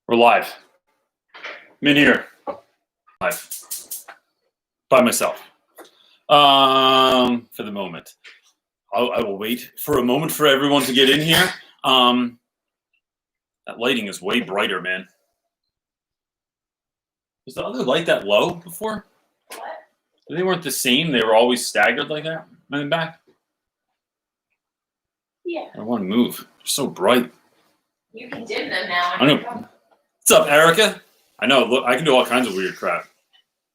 We're live. I'm in here. Live. By myself. For the moment. I will wait for a moment for everyone to get in here. That lighting is way brighter, man. Was the other light that low before? What? They weren't the same. They were always staggered like that in the back. Yeah. I don't want to move. They're so bright. You can dim them now. I know. What's up, Erica? I know. Look, I can do all kinds of weird crap.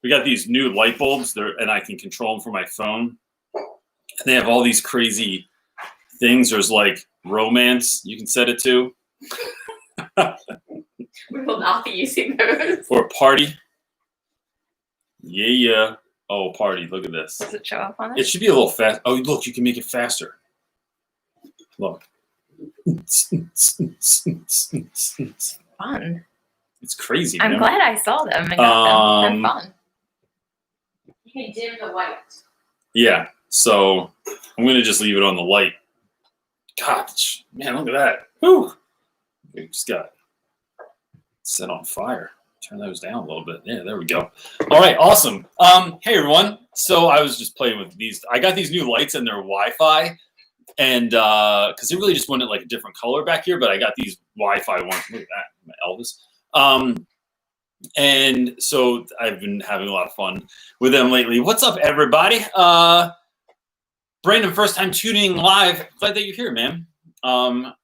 We got these new light bulbs, and I can control them from my phone. And they have all these crazy things. There's like romance you can set it to. We will not be using those. Or party. Yeah. Oh, party. Look at this. Does it show up on it? It should be a little fast. Oh, look, you can make it faster. Look. Fun. It's crazy. I'm glad I saw them and got them. They're fun. You can dim the white. Yeah. So I'm going to just leave it on the light. God, man, look at that. Whew. We just got set on fire. Turn those down a little bit. Yeah, there we go. All right, awesome. Hey, everyone. So I was just playing with these. I got these new lights and they're Wi-Fi. And because they really just wanted like a different color back here, but I got these Wi-Fi ones. Look at that, my Elvis. And so I've been having a lot of fun with them lately. What's up, everybody? Brandon, first time tuning live. Glad that you're here, man.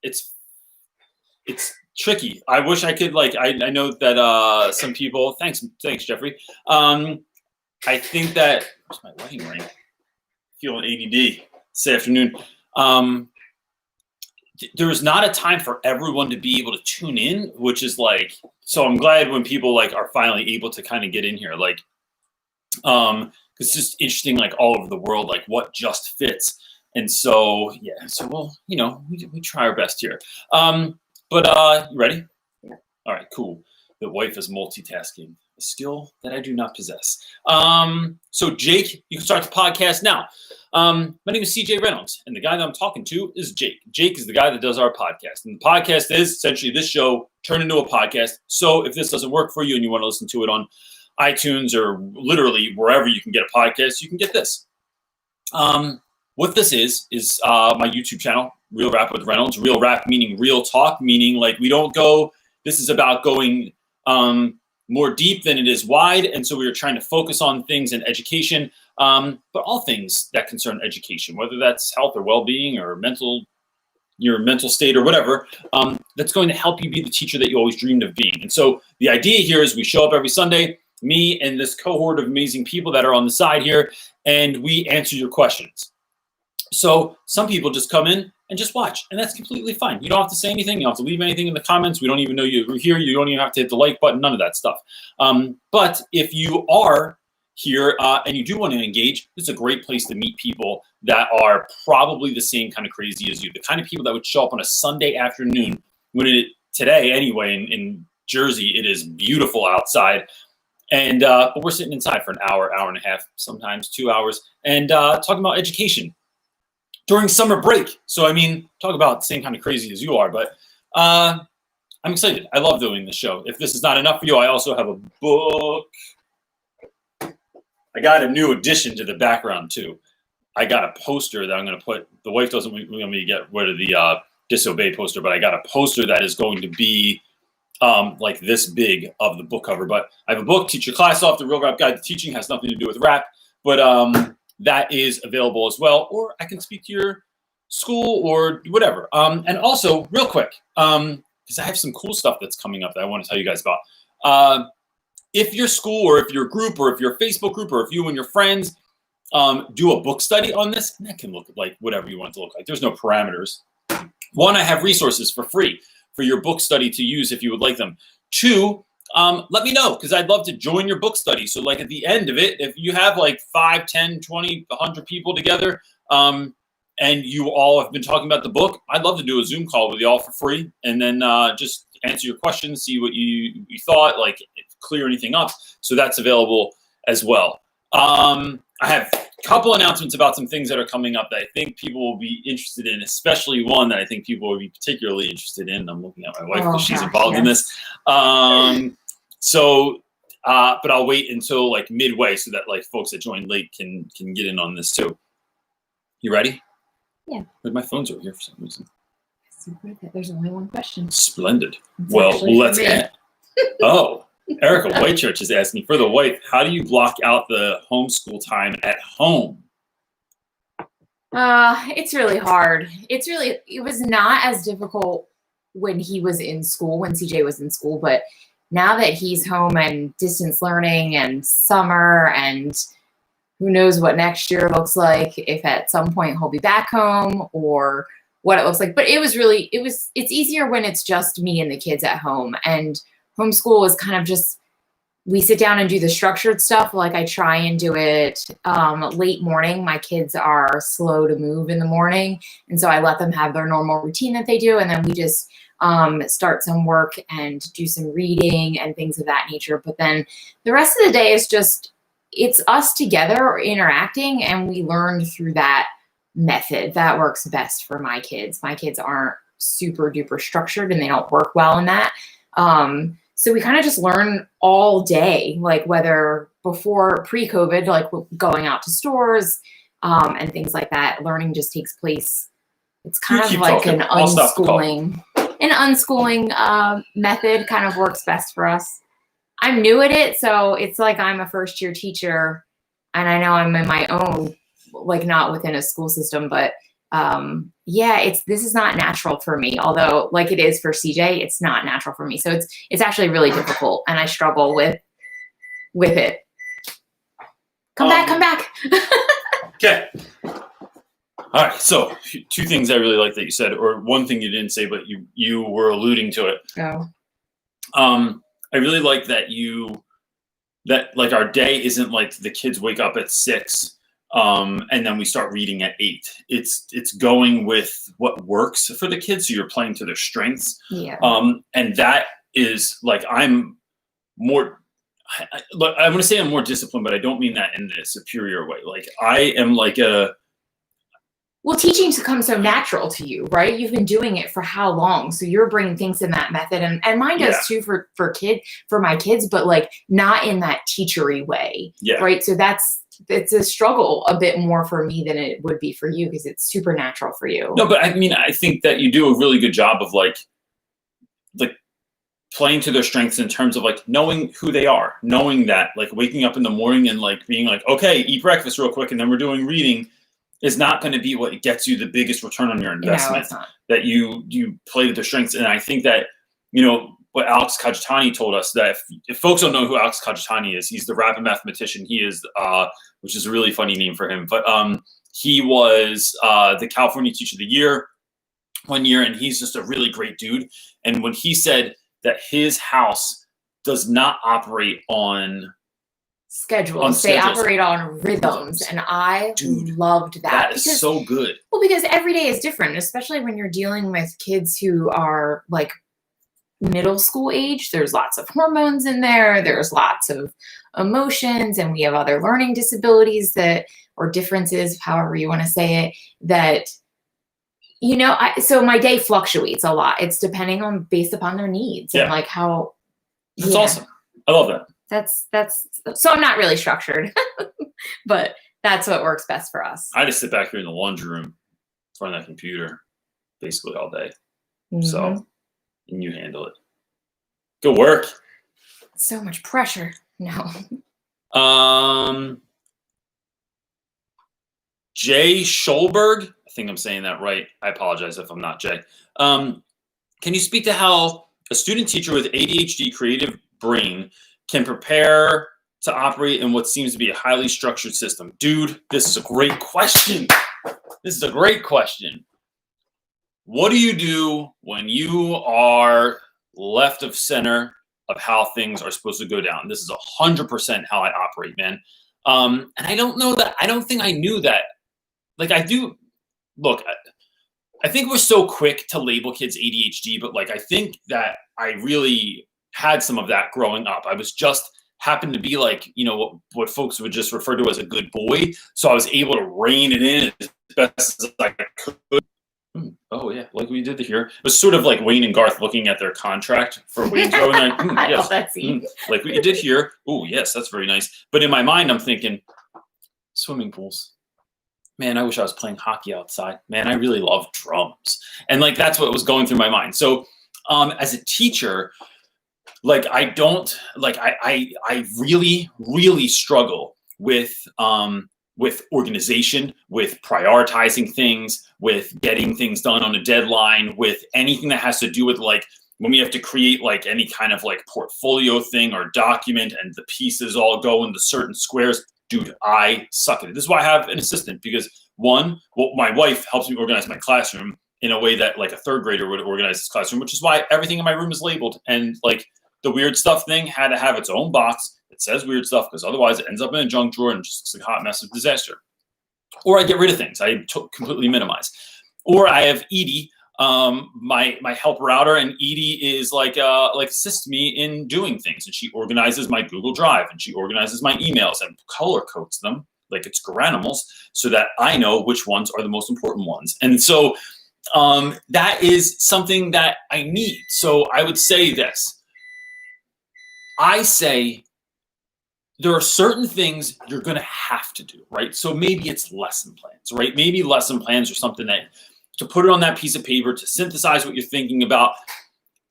It's tricky. I wish I could I know that some people. Thanks, Jeffrey. I think that where's my wedding ring? Feeling ADD this afternoon. There's not a time for everyone to be able to tune in, which is so I'm glad when people are finally able to kind of get in here, it's just interesting, all over the world, what just fits. And so, yeah, so we'll, we try our best here. But you ready? Yeah. All right, cool. The wife is multitasking, a skill that I do not possess. So Jake, you can start the podcast now. My name is CJ Reynolds, and the guy that I'm talking to is Jake. Jake is the guy that does our podcast. And the podcast is essentially this show turned into a podcast. So if this doesn't work for you and you want to listen to it on iTunes or literally wherever you can get a podcast, you can get this. What this is my YouTube channel, Real Rap with Reynolds. Real rap meaning real talk, meaning we don't go, this is about going more deep than it is wide. And so we are trying to focus on things in education, but all things that concern education, whether that's health or well-being or your mental state or whatever, that's going to help you be the teacher that you always dreamed of being. And so the idea here is we show up every Sunday, me and this cohort of amazing people that are on the side here, and we answer your questions. So some people just come in and just watch, and that's completely fine. You don't have to say anything. You don't have to leave anything in the comments. We don't even know you're here. You don't even have to hit the like button, none of that stuff. But if you are here and you do want to engage, this is a great place to meet people that are probably the same kind of crazy as you, the kind of people that would show up on a Sunday afternoon when today anyway in Jersey, it is beautiful outside. And but we're sitting inside for an hour, hour and a half, sometimes 2 hours, and talking about education during summer break. So, talk about the same kind of crazy as you are, but I'm excited. I love doing this show. If this is not enough for you, I also have a book. I got a new addition to the background too. I got a poster that I'm going to put, the wife doesn't want me to get rid of the disobey poster, but I got a poster that is going to be this big of the book cover. But I have a book, Teach Your Class Off, The Real Rap Guide to Teaching, has nothing to do with rap, but that is available as well. Or I can speak to your school or whatever. And also, real quick, because I have some cool stuff that's coming up that I want to tell you guys about. If your school or if your group or if your Facebook group or if you and your friends do a book study on this, and that can look like whatever you want it to look like. There's no parameters. One, I have resources for free for your book study to use if you would like them. Two, let me know, because I'd love to join your book study. So at the end of it, if you have 5, 10, 20, 100 people together and you all have been talking about the book, I'd love to do a Zoom call with you all for free and then just answer your questions, see what you thought, clear anything up. So that's available as well. I have a couple announcements about some things that are coming up that I think people will be interested in, especially one that I think people will be particularly interested in. I'm looking at my wife because she's involved in this. But I'll wait until like midway so that like folks that join late can get in on this too. You ready? Yeah. But my phone's over here for some reason. There's only one question. Splendid. Well, let's get. Oh. Erica Whitechurch is asking, for the wife, how do you block out the homeschool time at home? It's really hard. It was not as difficult when he was in school, when CJ was in school, but now that he's home and distance learning and summer and who knows what next year looks like, if at some point he'll be back home or what it looks like. But it's easier when it's just me and the kids at home, and homeschool is kind of just, we sit down and do the structured stuff. Like I try and do it late morning. My kids are slow to move in the morning. And so I let them have their normal routine that they do. And then we just start some work and do some reading and things of that nature. But then the rest of the day is just, it's us together interacting, and we learn through that method. That works best for my kids. My kids aren't super duper structured and they don't work well in that. So we kind of just learn all day, like whether before pre-COVID, like going out to stores and things like that, learning just takes place. It's kind of like an unschooling method kind of works best for us. I'm new at it. So it's like I'm a first year teacher and I know I'm in my own, like not within a school system, but this is not natural for me, although like it is for CJ, it's not natural for me. So it's actually really difficult and I struggle with it. Come back. Okay. All right. So two things I really like that you said, or one thing you didn't say, but you were alluding to it. Oh. I really like that that like our day isn't like the kids wake up at 6 and then we start reading at 8. It's going with what works for the kids. So you're playing to their strengths. Yeah. And that is like, I'm more, I want to say I'm more disciplined, but I don't mean that in a superior way. Like I am like well, teaching comes so natural to you, right? You've been doing it for how long? So you're bringing things in that method, and mine does too for my kids, but like not in that teachery way, right? So it's a struggle a bit more for me than it would be for you because it's super natural for you. No, but I mean, I think that you do a really good job of like playing to their strengths in terms of like knowing who they are, knowing that like waking up in the morning and like being like, okay, eat breakfast real quick, and then we're doing reading. Is not going to be what gets you the biggest return on your investment. No, it's not. That you play to their strengths. And I think that, what Alex Kajitani told us, that if folks don't know who Alex Kajitani is, he's the rapid mathematician. He is, which is a really funny name for him, but he was the California Teacher of the Year one year, and he's just a really great dude. And when he said that his house does not operate on schedules. They operate on rhythms. And I loved that. That is so good. Well, because every day is different, especially when you're dealing with kids who are like middle school age. There's lots of hormones in there. There's lots of emotions, and we have other learning disabilities or differences, however you want to say it, that, so my day fluctuates a lot. It's based upon their needs and like how. That's awesome. I love that. That's so I'm not really structured, but that's what works best for us. I just sit back here in the laundry room in front of that computer basically all day. Mm-hmm. So, and you handle it. Good work. So much pressure. No. Jay Scholberg, I think I'm saying that right. I apologize if I'm not Jay. Can you speak to how a student teacher with ADHD creative brain can prepare to operate in what seems to be a highly structured system? Dude, this is a great question. What do you do when you are left of center of how things are supposed to go down? This is 100% how I operate, man. And I don't think I knew that. Like I do, look, I think we're so quick to label kids ADHD, but like I think that I really had some of that growing up. I was just happened to be like, what folks would just refer to as a good boy. So I was able to rein it in as best as I could. Oh yeah, like we did here. It was sort of like Wayne and Garth looking at their contract for Wayne's Row, and I yes, love that scene. like we did here. Oh yes, that's very nice. But in my mind, I'm thinking, swimming pools. Man, I wish I was playing hockey outside. Man, I really love drums, and like that's what was going through my mind. So, as a teacher, like I really struggle with organization, with prioritizing things, with getting things done on a deadline, with anything that has to do with like when we have to create like any kind of like portfolio thing or document and the pieces all go into certain squares. Dude, I suck at it. This is why I have an assistant, because my wife helps me organize my classroom in a way that like a third grader would organize his classroom, which is why everything in my room is labeled. And like the weird stuff thing had to have its own box. It says weird stuff because otherwise it ends up in a junk drawer and just looks like a hot mess of disaster. Or I get rid of things. I completely minimize. Or I have Edie, my helper outer, and Edie is like assists me in doing things, and she organizes my Google Drive, and she organizes my emails and color codes them like it's granimals so that I know which ones are the most important ones. And so that is something that I need. So I would say this. I say there are certain things you're going to have to do, right? So maybe it's lesson plans, right? Maybe lesson plans are something that to put it on that piece of paper, to synthesize what you're thinking about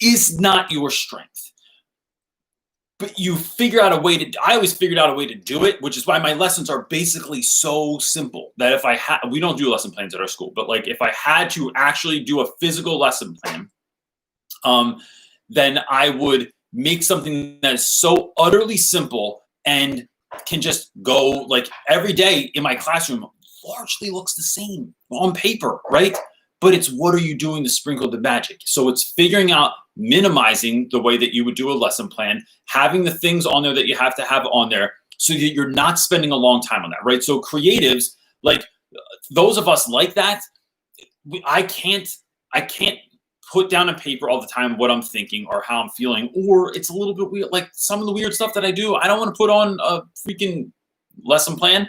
is not your strength. But you figure out a way to, I always figured out a way to do it, which is why my lessons are basically so simple that if I had, we don't do lesson plans at our school, but like if I had to actually do a physical lesson plan, then I would make something that is so utterly simple and can just go like every day in my classroom largely looks the same on paper, right? But it's what are you doing to sprinkle the magic? So it's figuring out, minimizing the way that you would do a lesson plan, having the things on there that you have to have on there so that you're not spending a long time on that, right? So creatives, like those of us like that, I can't put down on paper all the time what I'm thinking or how I'm feeling, or it's a little bit weird. Like some of the weird stuff that I do, I don't want to put on a freaking lesson plan.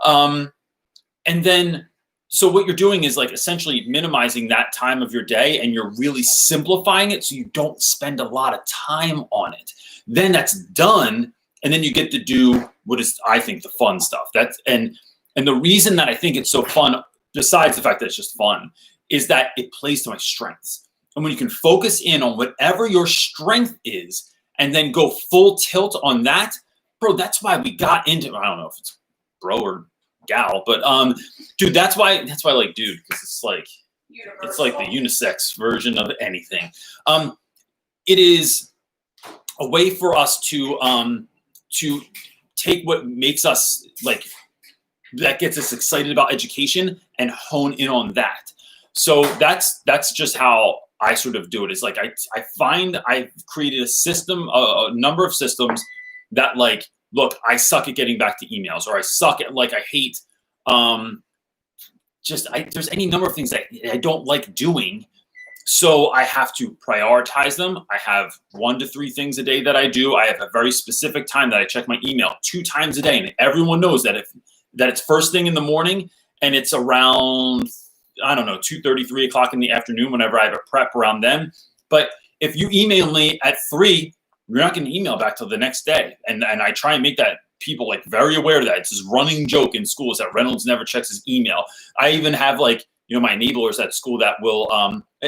And then, so what you're doing is like essentially minimizing that time of your day, and you're really simplifying it so you don't spend a lot of time on it. Then that's done, and then you get to do what is, I think, the fun stuff. And the reason that I think it's so fun, besides the fact that it's just fun, is that it plays to my strengths. And when you can focus in on whatever your strength is and then go full tilt on that, bro, that's why we got into, I don't know if it's bro or gal, but dude, that's why I like dude, because it's like universal. It's like the unisex version of anything. It is a way for us to take what makes us like, that gets us excited about education and hone in on that. So that's just how I sort of do it. It's like I find I've created a system, a number of systems that like, look, I suck at getting back to emails, or I suck at like, I hate there's any number of things that I don't like doing. So I have to prioritize them. I have 1 to 3 things a day that I do. I have a very specific time that I check my email 2 times a day. And everyone knows that it's first thing in the morning and it's around, I don't know, 2:30, 3 o'clock in the afternoon, whenever I have a prep around then. But if you email me at 3, you're not going to email back till the next day. And I try and make that people like very aware of that. It's this running joke in schools that Reynolds never checks his email. I even have like, my enablers at school that will,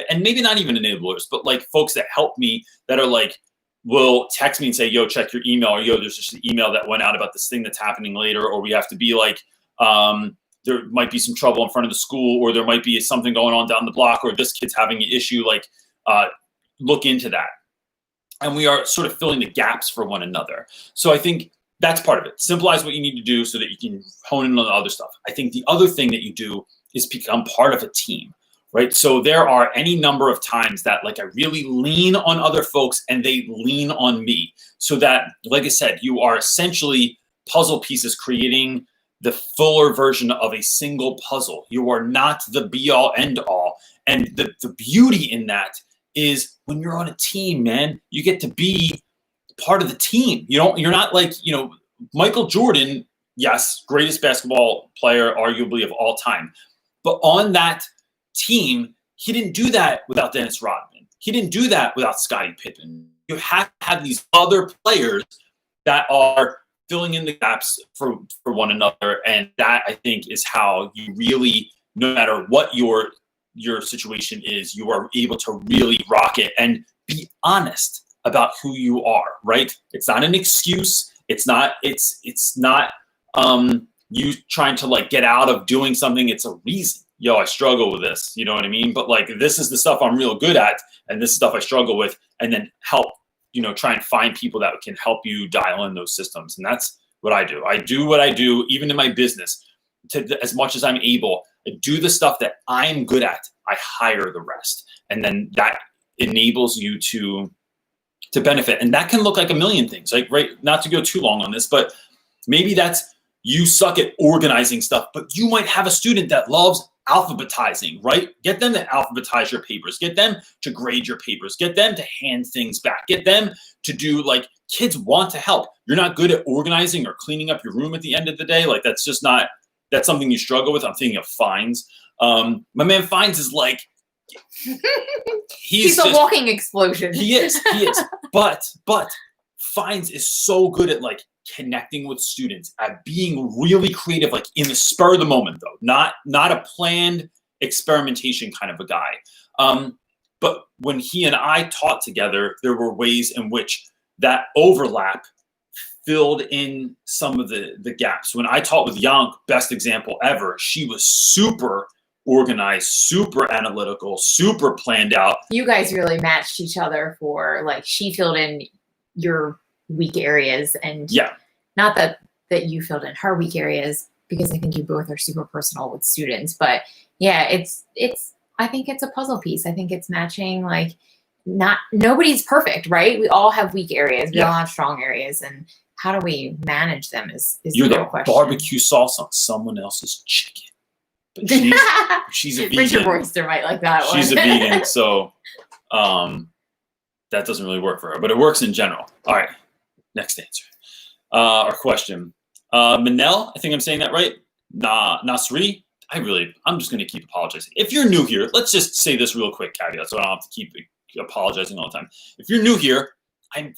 and maybe not even enablers, but like folks that help me that are like, will text me and say, yo, check your email, or yo, there's just an email that went out about this thing that's happening later, or we have to be like, there might be some trouble in front of the school, or there might be something going on down the block, or this kid's having an issue, like look into that. And we are sort of filling the gaps for one another. So I think that's part of it. Simplify what you need to do so that you can hone in on the other stuff. I think the other thing that you do is become part of a team, right? So there are any number of times that like I really lean on other folks and they lean on me. So that, like I said, you are essentially puzzle pieces creating the fuller version of a single puzzle. You are not the be all end all. And the beauty in that is when you're on a team, man, you get to be part of the team. You're not like, Michael Jordan, yes, greatest basketball player arguably of all time. But on that team, he didn't do that without Dennis Rodman. He didn't do that without Scottie Pippen. You have to have these other players that are filling in the gaps for one another. And that, I think, is how you really, no matter what your situation is, you are able to really rock it and be honest about who you are, right? It's not an excuse. It's not you trying to like get out of doing something. It's a reason. Yo, I struggle with this. You know what I mean? But like, this is the stuff I'm real good at, and this is stuff I struggle with, and then help, try and find people that can help you dial in those systems. And that's what I do. I do what I do, even in my business, as much as I'm able. I do the stuff that I'm good at. I hire the rest. And then that enables you to benefit. And that can look like a million things. Like, right, not to go too long on this, but maybe that's you suck at organizing stuff, but you might have a student that loves alphabetizing, right? Get them to alphabetize your papers, get them to grade your papers, get them to hand things back, get them to do, like, kids want to help. You're not good at organizing or cleaning up your room at the end of the day. Like, that's just not, that's something you struggle with. I'm thinking of Fines. My man Fines is like, he's a walking explosion. He is. But Fines is so good at like connecting with students, at being really creative, like in the spur of the moment, though, not a planned experimentation kind of a guy. But when he and I taught together, there were ways in which that overlap filled in some of the gaps. When I taught with Yank, best example ever, she was super organized, super analytical, super planned out. You guys really matched each other for, like, she filled in your weak areas, and not that you filled in her weak areas, because I think you both are super personal with students. But yeah, it's I think it's a puzzle piece. I think it's matching, like, nobody's perfect, right? We all have weak areas. We all have strong areas, and how do we manage them is You're the real the question. barbecue sauce on someone else's chicken. But she's a vegan. Richard Royster might like that one. She's a vegan, so that doesn't really work for her, but it works in general. All right, next answer. Or question. Manel, I think I'm saying that right. Nasri, I'm just going to keep apologizing. If you're new here, let's just say this real quick caveat, so I don't have to keep apologizing all the time. If you're new here, I'm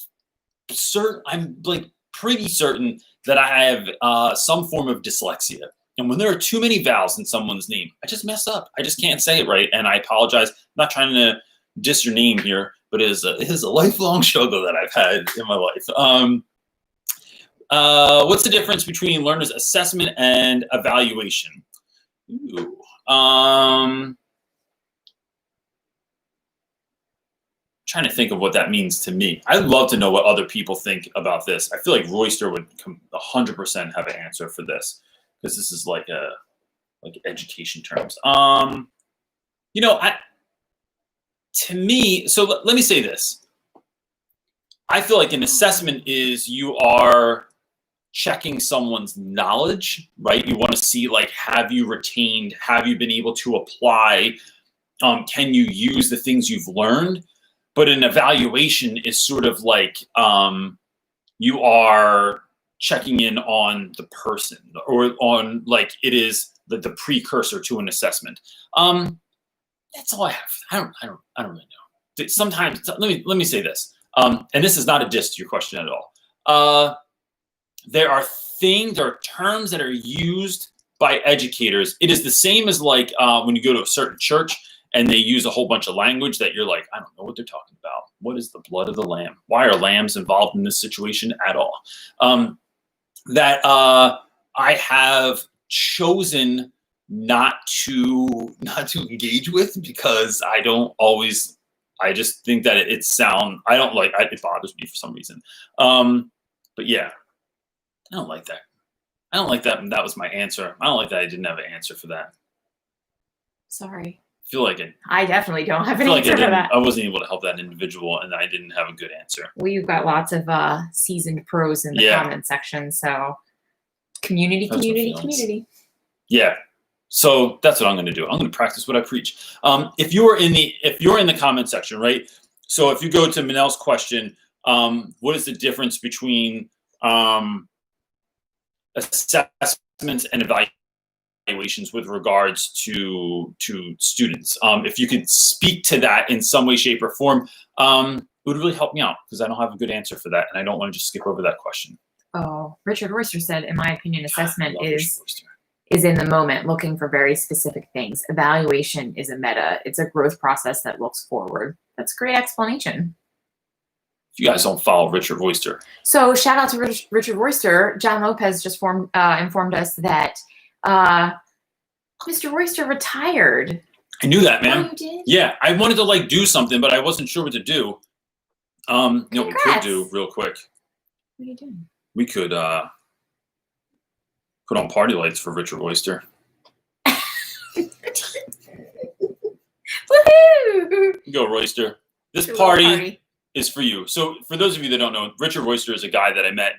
like pretty certain that I have some form of dyslexia. And when there are too many vowels in someone's name, I just mess up. I just can't say it right, and I apologize. I'm not trying to diss your name here, but it is a lifelong struggle that I've had in my life. What's the difference between learner's assessment and evaluation? Ooh. Trying to think of what that means to me. I'd love to know what other people think about this. I feel like Royster would 100% have an answer for this, because this is like education terms. To me, so let me say this. I feel like an assessment is you are checking someone's knowledge, right? You want to see, like, have you retained, have you been able to apply, can you use the things you've learned? But an evaluation is sort of like you are checking in on the person, or on, like, it is the precursor to an assessment. That's all I have. I don't really know. Sometimes, let me say this, and this is not a diss to your question at all. There are terms that are used by educators. It is the same as like when you go to a certain church and they use a whole bunch of language that you're like, I don't know what they're talking about. What is the blood of the lamb? Why are lambs involved in this situation at all? That I have chosen not to engage with, because I just think that it bothers me for some reason. But yeah, I don't like that. I don't like that. And that was my answer. I don't like that I didn't have an answer for that. Sorry. I feel like it. I definitely don't have an answer for that. I wasn't able to help that individual, and I didn't have a good answer. We've got lots of seasoned pros in the comment section. So community. Yeah. So that's what I'm going to do. I'm going to practice what I preach. If you're in the comment section, right? So if you go to Manel's question, What is the difference between assessments and evaluations with regards to students? If you could speak to that in some way, shape, or form, it would really help me out because I don't have a good answer for that, and I don't want to just skip over that question. Oh, Richard Royster said, in my opinion, assessment is in the moment, looking for very specific things. Evaluation is a meta. It's a growth process that looks forward. That's a great explanation. If you guys don't follow Richard Royster. So shout out to Richard Royster. John Lopez just informed us that Mr. Royster retired. I knew that, man. Oh, you did? Yeah, I wanted to do something, but I wasn't sure what to do. What we could do real quick. What are you doing? We could put on party lights for Richard Royster. Woohoo! Go, Royster. This party is for you. So for those of you that don't know, Richard Royster is a guy that I met.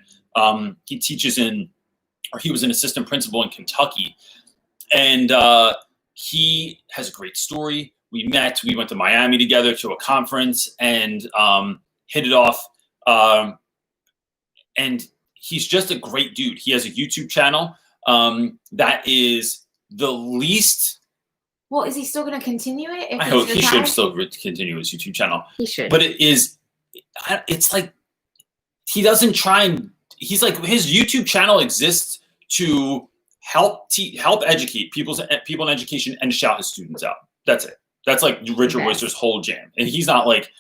He teaches he was an assistant principal in Kentucky. And he has a great story. We met, we went to Miami together to a conference and hit it off. And he's just a great dude. He has a YouTube channel that is the least. Well, is he still going to continue it? I hope he should still continue his YouTube channel. He should. But it's like he doesn't try and he's like his YouTube channel exists to help educate people in education and shout his students out. That's it. That's like Richard Royster's whole jam. And he's not like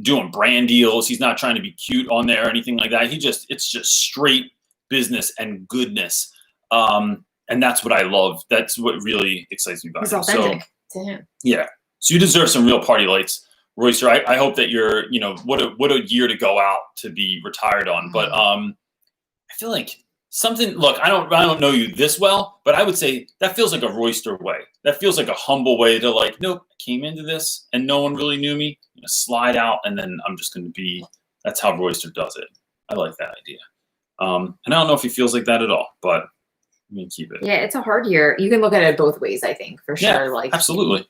doing brand deals. He's not trying to be cute on there or anything like that. It's just straight business and goodness. And that's what I love. That's what really excites me about him. It's authentic to him. Yeah. So you deserve some real party lights, Royster. I hope that you're, what a year to go out to be retired on. But I feel like something, look, I don't know you this well, but I would say that feels like a Royster way. That feels like a humble way to nope, I came into this and no one really knew me. I'm gonna slide out and then I'm just going to be, that's how Royster does it. I like that idea. And I don't know if he feels like that at all, but I'm going to keep it. Yeah, it's a hard year. You can look at it both ways, I think, for sure. Yeah, absolutely.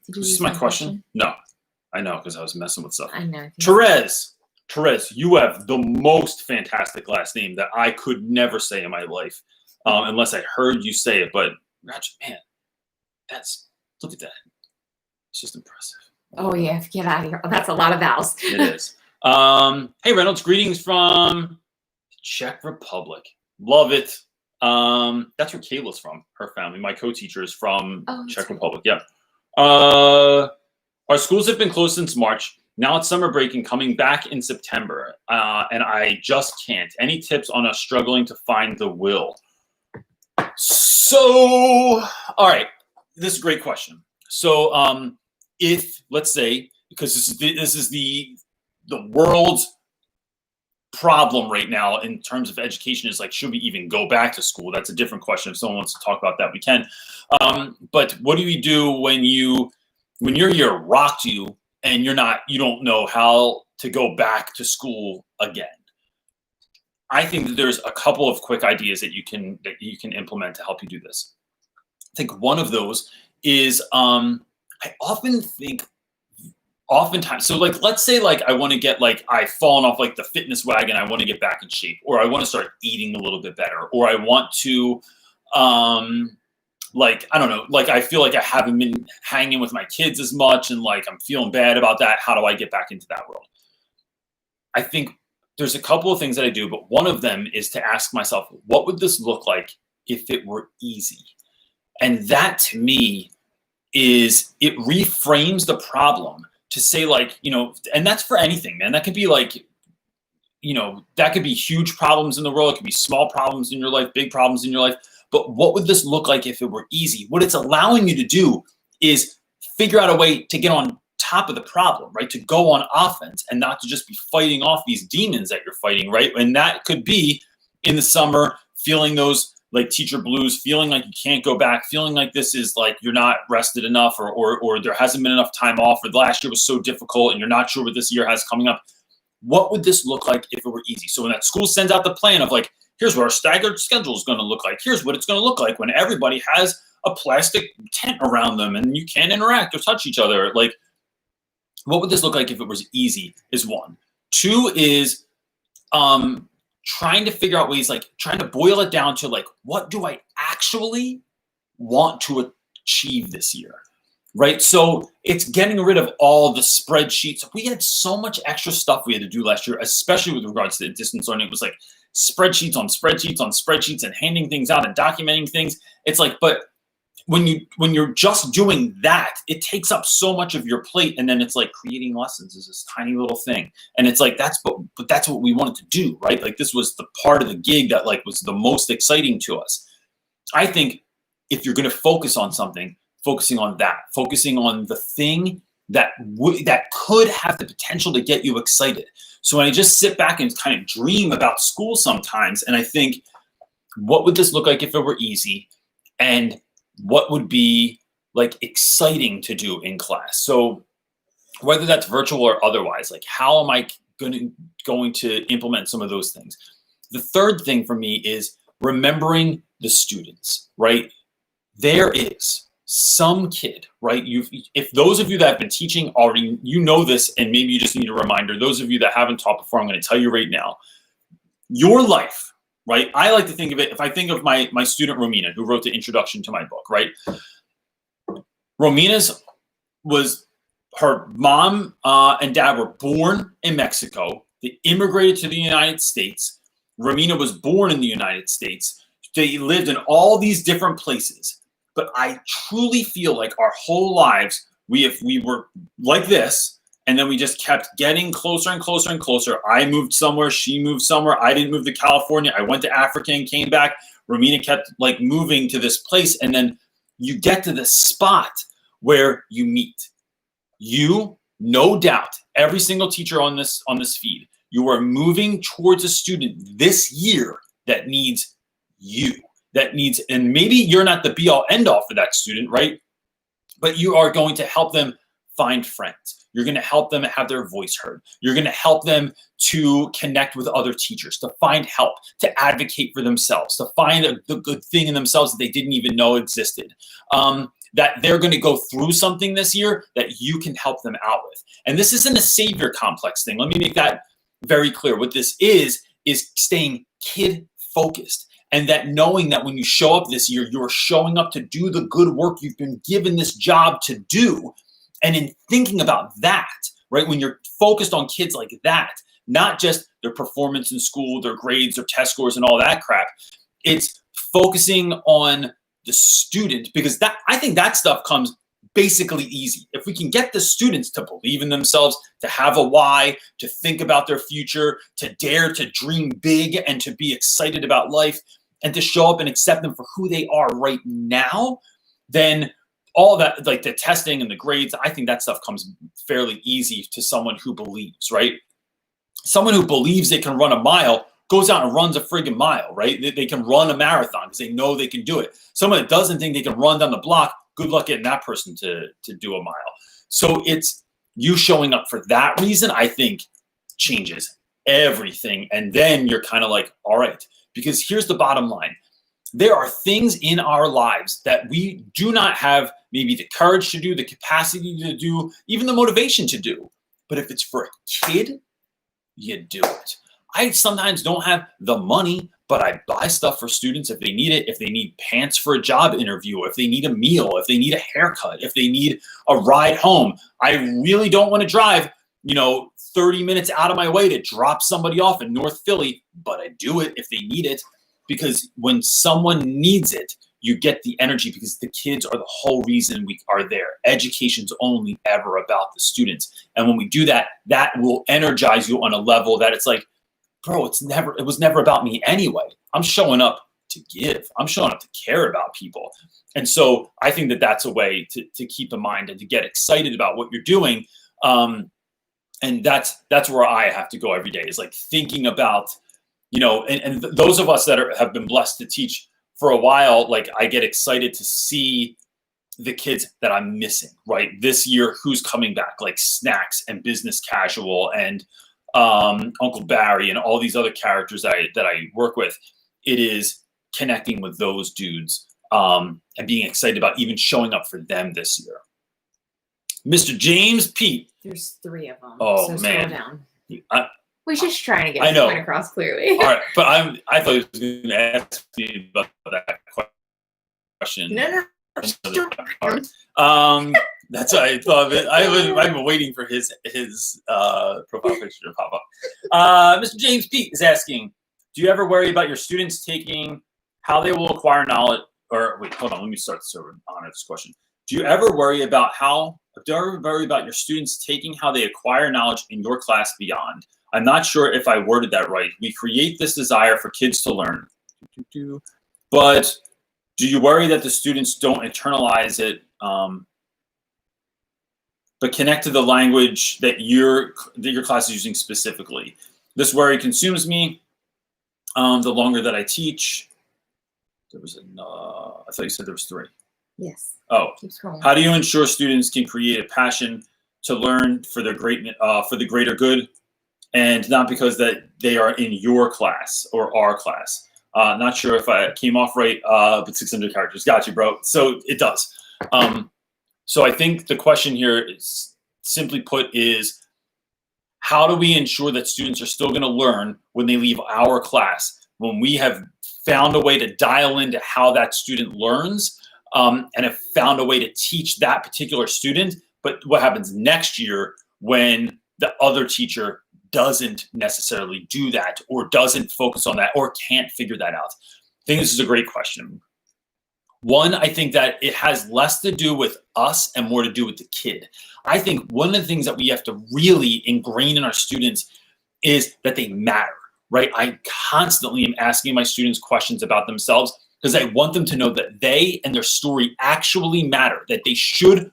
This is my question. No, I know because I was messing with stuff. I know. Therese, you have the most fantastic last name that I could never say in my life, unless I heard you say it. But man, look at that. It's just impressive. Oh yeah, get out of here. Oh, that's a lot of vowels. It is. Hey Reynolds, greetings from the Czech Republic. Love it. That's where Kayla's from. Her family. My co-teacher is from Czech Republic. Yeah. Our schools have been closed since March. Now it's summer break and coming back in September. And I just can't. Any tips on us struggling to find the will? So, all right. This is a great question. So, if let's say, because this is the world's problem right now in terms of education is should we even go back to school? That's a different question. If someone wants to talk about that, we can. But what do you do when your year rocked you and you don't know how to go back to school again? I think that there's a couple of quick ideas that you can implement to help you do this. I think one of those is I often think oftentimes, so let's say I want to get I've fallen off the fitness wagon, I want to get back in shape, or I want to start eating a little bit better, or I want to I don't know, I feel like I haven't been hanging with my kids as much and I'm feeling bad about that. How do I get back into that world? I think there's a couple of things that I do, but one of them is to ask myself, what would this look like if it were easy? And that to me is, it reframes the problem to say and that's for anything, man. That could be that could be huge problems in the world. It could be small problems in your life, big problems in your life. But what would this look like if it were easy? What it's allowing you to do is figure out a way to get on top of the problem, right? To go on offense and not to just be fighting off these demons that you're fighting, right? And that could be in the summer, feeling those teacher blues, feeling like you can't go back, feeling like this is you're not rested enough, or there hasn't been enough time off, or the last year was so difficult and you're not sure what this year has coming up. What would this look like if it were easy? So when that school sends out the plan of here's what our staggered schedule is going to look like. Here's what it's going to look like when everybody has a plastic tent around them and you can't interact or touch each other. what would this look like if it was easy is one. Two is trying to figure out ways, like trying to boil it down to like, what do I actually want to achieve this year? Right? So it's getting rid of all the spreadsheets. We had so much extra stuff we had to do last year, especially with regards to distance learning. It was like spreadsheets on spreadsheets on spreadsheets and handing things out and documenting things. It's like, but when you're just doing that, it takes up so much of your plate, and then it's like creating lessons is this tiny little thing, and it's like that's what we wanted to do, right? Like this was the part of the gig that like was the most exciting to us. I think if you're going to focus on something, focusing on that, focusing on the thing that could have the potential to get you excited. So when I just sit back and kind of dream about school sometimes, and I think, what would this look like if it were easy, and what would be like exciting to do in class? So whether that's virtual or otherwise, like how am I going to implement some of those things? The third thing for me is remembering the students, right? There is some kid, right? If those of you that have been teaching already, you know this, and maybe you just need a reminder. Those of you that haven't taught before, I'm going to tell you right now, your life, right? I like to think of it, if I think of my student Romina, who wrote the introduction to my book, right? Romina's her mom and dad were born in Mexico. They immigrated to the United States. Romina was born in the United States. They lived in all these different places. But I truly feel like our whole lives, we were like this, and then we just kept getting closer and closer and closer. I moved somewhere, she moved somewhere. I didn't move to California. I went to Africa and came back. Romina kept like moving to this place, and then you get to this spot where you meet. You, no doubt, every single teacher on this feed, you are moving towards a student this year that needs you. And maybe you're not the be all end all for that student, right? But you are going to help them find friends. You're going to help them have their voice heard. You're going to help them to connect with other teachers, to find help, to advocate for themselves, to find the good thing in themselves that they didn't even know existed. That they're going to go through something this year that you can help them out with. And this isn't a savior complex thing. Let me make that very clear. What this is staying kid focused. And that knowing that when you show up this year, you're showing up to do the good work you've been given this job to do. And in thinking about that, right, when you're focused on kids like that, not just their performance in school, their grades, their test scores, and all that crap, it's focusing on the student, because that, I think that stuff comes basically easy. If we can get the students to believe in themselves, to have a why, to think about their future, to dare to dream big and to be excited about life, and to show up and accept them for who they are right now, then all that, like the testing and the grades, I think that stuff comes fairly easy to someone who believes, right? Someone who believes they can run a mile goes out and runs a friggin' mile, right? They can run a marathon because they know they can do it. Someone that doesn't think they can run down the block, good luck getting that person to do a mile. So it's you showing up for that reason, I think, changes everything. And then you're kind of like, all right, because here's the bottom line. There are things in our lives that we do not have maybe the courage to do, the capacity to do, even the motivation to do. But if it's for a kid, you do it. I sometimes don't have the money, but I buy stuff for students if they need it, if they need pants for a job interview, if they need a meal, if they need a haircut, if they need a ride home. I really don't want to drive, 30 minutes out of my way to drop somebody off in North Philly, but I do it if they need it, because when someone needs it, you get the energy, because the kids are the whole reason we are there. Education's only ever about the students. And when we do that, that will energize you on a level that it's like, bro, it was never about me anyway. I'm showing up to give. I'm showing up to care about people. And so I think that that's a way to keep in mind and to get excited about what you're doing. And that's where I have to go every day, is like thinking about, and those of us that have been blessed to teach for a while, like I get excited to see the kids that I'm missing, right? This year, who's coming back, like Snacks and Business Casual and Uncle Barry and all these other characters that I work with. It is connecting with those dudes and being excited about even showing up for them this year. Mr. James Pete There's 3 of them. Oh, so man. Scroll down. I, We're just trying to get I the know. point across clearly. All right, but I thought he was going to ask me about that question. No. That's what I thought of it. I've been waiting for his profile picture to pop up. Mr. James Pete is asking, do you ever worry about your students taking how they will acquire knowledge? Or wait, hold on. Let me start this over. Honor this question. Do you ever worry about your students taking how they acquire knowledge in your class beyond? I'm not sure if I worded that right. We create this desire for kids to learn, but do you worry that the students don't internalize it, but connect to the language that your class is using specifically? This worry consumes me the longer that I teach. There was I thought you said there was 3. Yes. Oh, Keep scrolling. how do you ensure students can create a passion to learn for the greater good, and not because that they are in your class or our class? Not sure if I came off right, but 600 characters. Got you, bro. So it does. So I think the question here is, simply put, is how do we ensure that students are still going to learn when they leave our class, when we have found a way to dial into how that student learns, and have found a way to teach that particular student? But what happens next year when the other teacher doesn't necessarily do that, or doesn't focus on that, or can't figure that out? I think this is a great question. One, I think that it has less to do with us and more to do with the kid. I think one of the things that we have to really ingrain in our students is that they matter, right? I constantly am asking my students questions about themselves because I want them to know that they and their story actually matter, that they should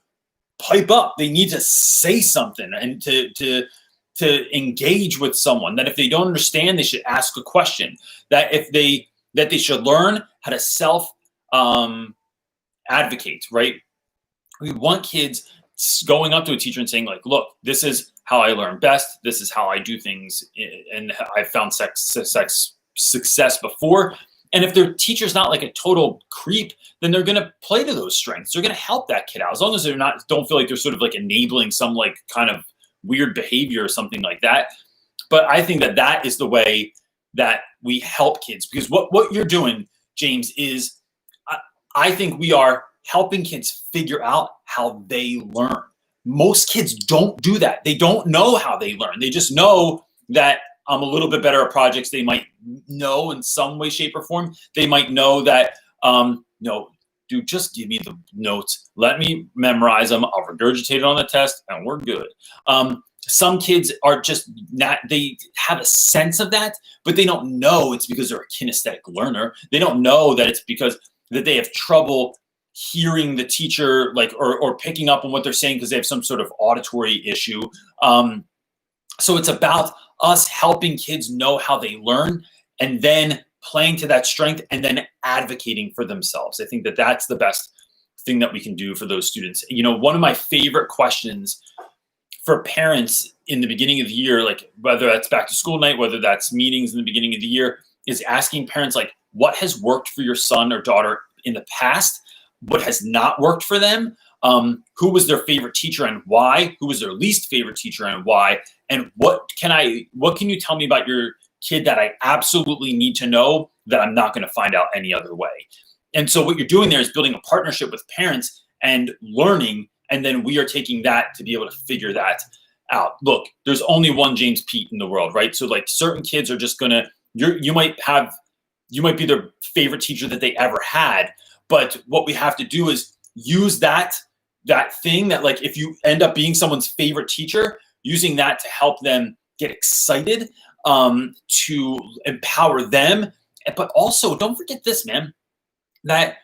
pipe up. They need to say something and to engage with someone, that if they don't understand, they should ask a question, that they should learn how to self advocate, right? We want kids going up to a teacher and saying, like, look, this is how I learn best. This is how I do things. And I've found success before. And if their teacher's not like a total creep, then they're going to play to those strengths. They're going to help that kid out, as long as don't feel like they're sort of like enabling some like kind of weird behavior or something like that. But I think that is the way that we help kids, because what you're doing, James, is I think we are helping kids figure out how they learn. Most kids don't do that. They don't know how they learn. They just know that I'm a little bit better at projects. They might know in some way, shape, or form. They might know that, no, dude, just give me the notes. Let me memorize them. I'll regurgitate it on the test, and we're good. Some kids are just not, they have a sense of that, but they don't know it's because they're a kinesthetic learner. They don't know that it's because that they have trouble hearing the teacher, like, or picking up on what they're saying because they have some sort of auditory issue. So it's about us helping kids know how they learn, and then playing to that strength, and then advocating for themselves. I think that's the best thing that we can do for those students. You know, one of my favorite questions for parents in the beginning of the year, like whether that's back to school night, whether that's meetings in the beginning of the year, is asking parents, like, what has worked for your son or daughter in the past? What has not worked for them? Who was their favorite teacher and why? Who was their least favorite teacher and why? And what can you tell me about your kid that I absolutely need to know that I'm not going to find out any other way? And so what you're doing there is building a partnership with parents and learning, and then we are taking that to be able to figure that out. Look, there's only one James Pete in the world, right? So like certain kids are just gonna, you might be their favorite teacher that they ever had, but what we have to do is use that thing that, like, if you end up being someone's favorite teacher, using that to help them get excited, to empower them. But also, don't forget this, man, that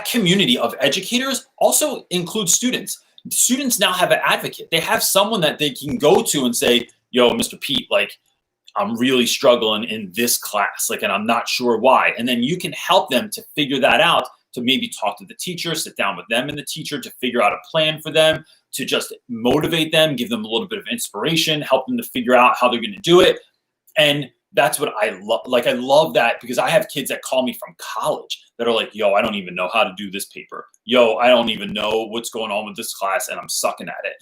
community of educators also includes students. Students now have an advocate. They have someone that they can go to and say, yo, Mr. Pete, like, I'm really struggling in this class, like, and I'm not sure why. And then you can help them to figure that out, to maybe talk to the teacher, sit down with them and the teacher to figure out a plan for them, to just motivate them, give them a little bit of inspiration, help them to figure out how they're going to do it. And that's what I love. Like, I love that, because I have kids that call me from college that are like, yo, I don't even know how to do this paper. Yo, I don't even know what's going on with this class, and I'm sucking at it.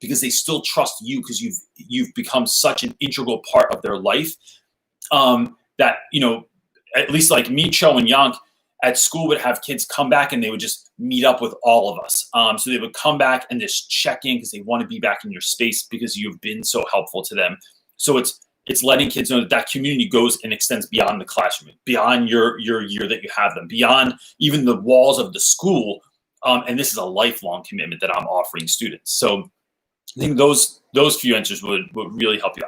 because they still trust you because you've become such an integral part of their life. That, at least like me, Cho, and Yank at school would have kids come back and they would just meet up with all of us. So they would come back and just check in because they want to be back in your space because you've been so helpful to them. So it's letting kids know that community goes and extends beyond the classroom, beyond your year that you have them, beyond even the walls of the school. And this is a lifelong commitment that I'm offering students. So I think those few answers would really help you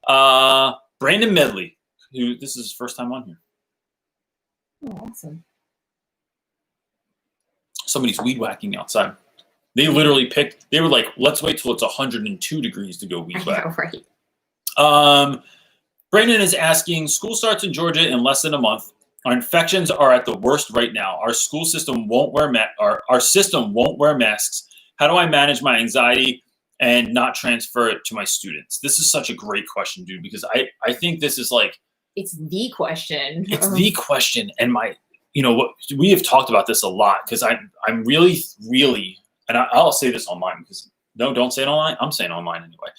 out. Brandon Medley, who this is his first time on here. Oh, awesome. Somebody's weed whacking outside. They literally they were like, let's wait till it's 102 degrees to go weed whack. Right. Brandon is asking, school starts in Georgia in less than a month. Our infections are at the worst right now. Our school system won't wear our system won't wear masks. How do I manage my anxiety and not transfer it to my students? This is such a great question, dude, because I think this is like, it's the question. It's the question. And what we have talked about this a lot because I'm really, really, and I'll say this online because no, don't say it online. I'm saying online anyway.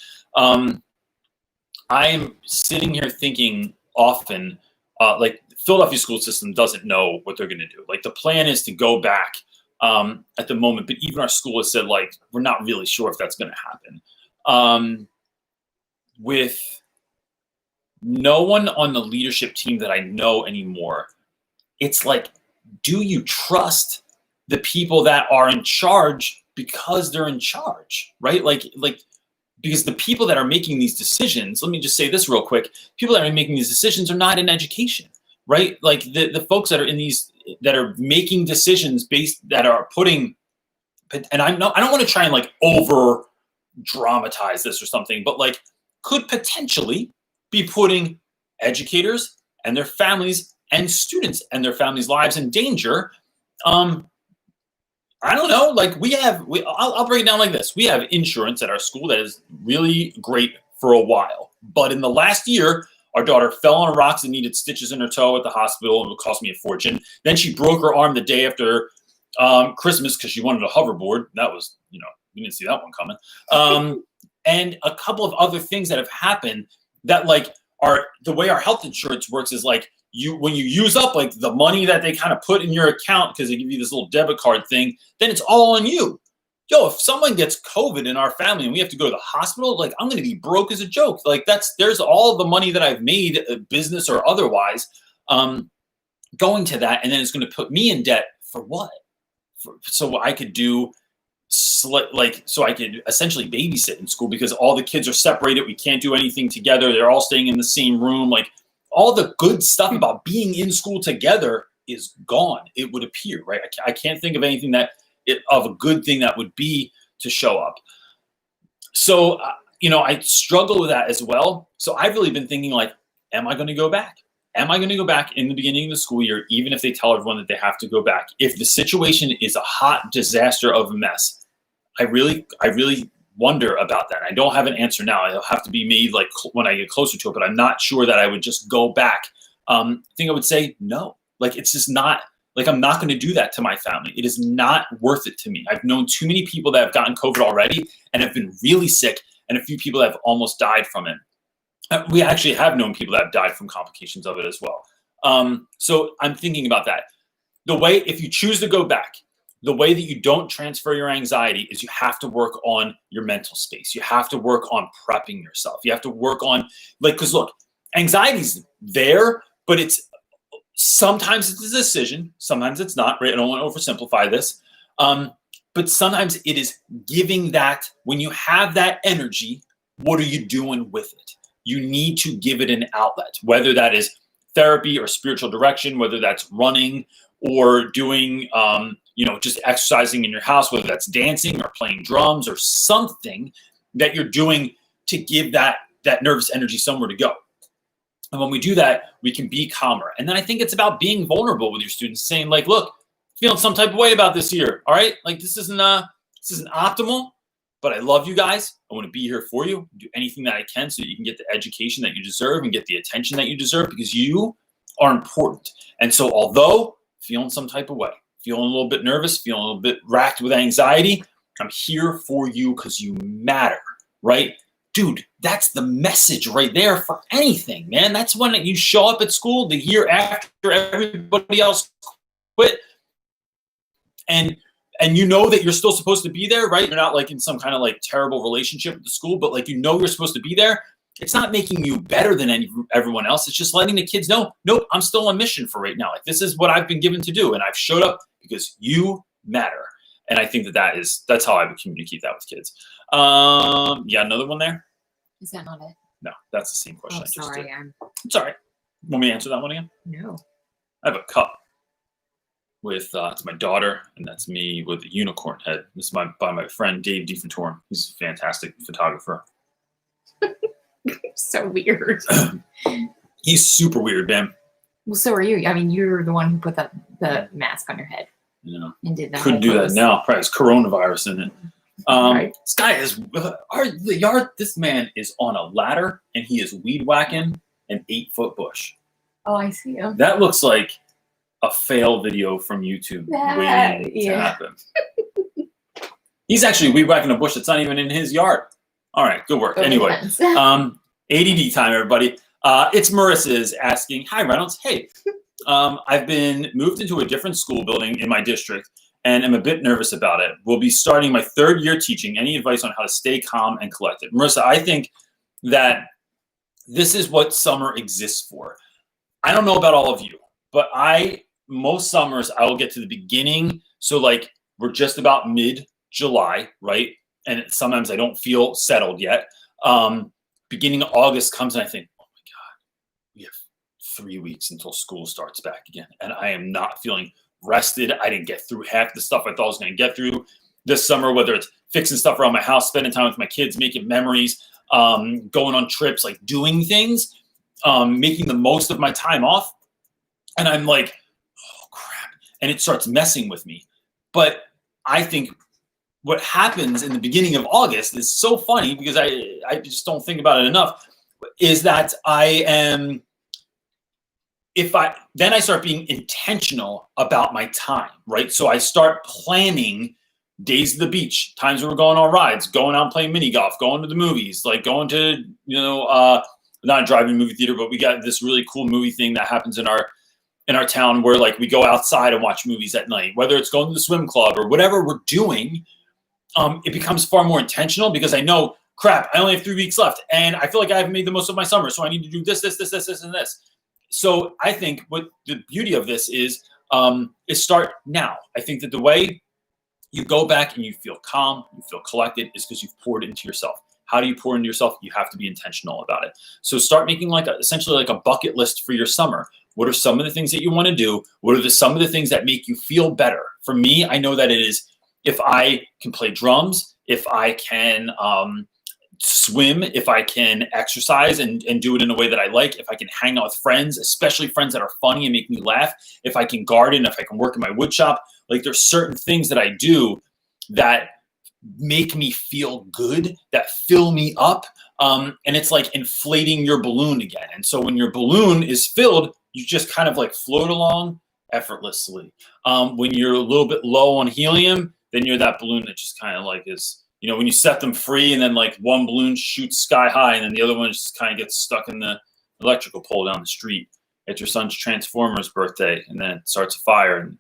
I'm sitting here thinking often, like Philadelphia school system doesn't know what they're going to do. Like the plan is to go back at the moment, but even our school has said like, we're not really sure if that's going to happen. With no one on the leadership team that I know anymore, it's like, do you trust the people that are in charge because they're in charge, right? Like because the people that are making these decisions, let me just say this real quick, people that are making these decisions are not in education, right? Like the folks that are in these, that are making decisions that are putting, and I don't want to try and like over dramatize this or something, but like could potentially be putting educators and their families and students and their families' lives in danger. I don't know. Like I'll break it down like this. We have insurance at our school that is really great for a while, but in the last year, our daughter fell on rocks and needed stitches in her toe at the hospital, and it cost me a fortune. Then she broke her arm the day after Christmas because she wanted a hoverboard. That was, we didn't see that one coming. And a couple of other things that have happened that like are the way our health insurance works is like when you use up like the money that they kind of put in your account because they give you this little debit card thing, then it's all on you. Yo, if someone gets COVID in our family and we have to go to the hospital, like I'm going to be broke as a joke. Like there's all the money that I've made, business or otherwise, going to that, and then it's going to put me in debt for what? So I could do. So I could essentially babysit in school because all the kids are separated. We can't do anything together. They're all staying in the same room. Like all the good stuff about being in school together is gone. It would appear, right? I can't think of anything of a good thing that would be to show up. So, I struggle with that as well. So I've really been thinking like, am I going to go back? Am I going to go back in the beginning of the school year, even if they tell everyone that they have to go back? If the situation is a hot disaster of a mess, I really wonder about that. I don't have an answer now. It'll have to be made like when I get closer to it, but I'm not sure that I would just go back. I think I would say no. Like it's just not, like I'm not going to do that to my family. It is not worth it to me. I've known too many people that have gotten COVID already and have been really sick, and a few people that have almost died from it. We actually have known people that have died from complications of it as well. So I'm thinking about that. If you choose to go back, the way that you don't transfer your anxiety is you have to work on your mental space. You have to work on prepping yourself. You have to work on because look, anxiety's there, but sometimes it's a decision. Sometimes it's not, right? I don't want to oversimplify this. But sometimes it is giving that, when you have that energy, what are you doing with it? You need to give it an outlet, whether that is therapy or spiritual direction, whether that's running or doing, just exercising in your house, whether that's dancing or playing drums or something that you're doing to give that nervous energy somewhere to go. And when we do that, we can be calmer. And then I think it's about being vulnerable with your students, saying like, look, feeling some type of way about this year. All right. Like this isn't optimal, but I love you guys. I want to be here for you, do anything that I can so that you can get the education that you deserve and get the attention that you deserve, because you are important. And so although feeling some type of way, feeling a little bit nervous, feeling a little bit racked with anxiety, I'm here for you because you matter, right? Dude, that's the message right there for anything, man. That's when you show up at school the year after everybody else quit, and you know that you're still supposed to be there, right? You're not like in some kind of like terrible relationship with the school, but like you're supposed to be there. It's not making you better than everyone else. It's just letting the kids know, nope, I'm still on mission for right now. Like this is what I've been given to do, and I've showed up because you matter. And I think that's how I would communicate that with kids. Yeah, another one there. Is that not it? No, that's the same question. Oh, sorry, I'm sorry. Want me to answer that one again? No. I have a cup with it's my daughter, and that's me with a unicorn head. This is by my friend Dave DeFontorum. He's a fantastic photographer. So weird. He's super weird, man. Well, so are you. I mean, you're the one who put the mask on your head. Yeah. And did that. Couldn't do that now. Probably has coronavirus in it. Right. This guy is this man is on a ladder and he is weed whacking an 8-foot bush. Oh, I see him. That looks like a fail video from YouTube waiting to happen. He's actually weed whacking a bush that's not even in his yard. All right, good work. Anyway, ADD time, everybody. It's Marissa's asking, hi, Reynolds. Hey, I've been moved into a different school building in my district and I'm a bit nervous about it. We'll be starting my 3rd year teaching. Any advice on how to stay calm and collected? Marissa, I think that this is what summer exists for. I don't know about all of you, but most summers I will get to the beginning. So like we're just about mid-July, right? And sometimes I don't feel settled yet. Beginning of August comes and I think, oh my God, we have 3 weeks until school starts back again. And I am not feeling rested. I didn't get through half the stuff I thought I was going to get through this summer, whether it's fixing stuff around my house, spending time with my kids, making memories, going on trips, like doing things, making the most of my time off. And I'm like, oh crap. And it starts messing with me. But I think what happens in the beginning of August is so funny because I just don't think about it enough, is that I start being intentional about my time, right? So I start planning days at the beach, times when we're going on rides, going out and playing mini golf, going to the movies, like going to, not a driving movie theater, but we got this really cool movie thing that happens in our town where like we go outside and watch movies at night, whether it's going to the swim club or whatever we're doing. It becomes far more intentional because I know, crap, I only have 3 weeks left and I feel like I haven't made the most of my summer. So I need to do this, and this. So I think what the beauty of this is start now. I think that the way you go back and you feel calm, you feel collected is because you've poured into yourself. How do you pour into yourself? You have to be intentional about it. So start making essentially like a bucket list for your summer. What are some of the things that you want to do? What are some of the things that make you feel better? For me, I know that it is if I can play drums, if I can swim, if I can exercise and do it in a way that I like, if I can hang out with friends, especially friends that are funny and make me laugh, if I can garden, if I can work in my wood shop, like there's certain things that I do that make me feel good, that fill me up. And it's like inflating your balloon again. And so when your balloon is filled, you just kind of like float along effortlessly. When you're a little bit low on helium, then you're that balloon that just kind of like is, when you set them free and then like one balloon shoots sky high and then the other one just kind of gets stuck in the electrical pole down the street at your son's Transformers birthday, and then it starts a fire. And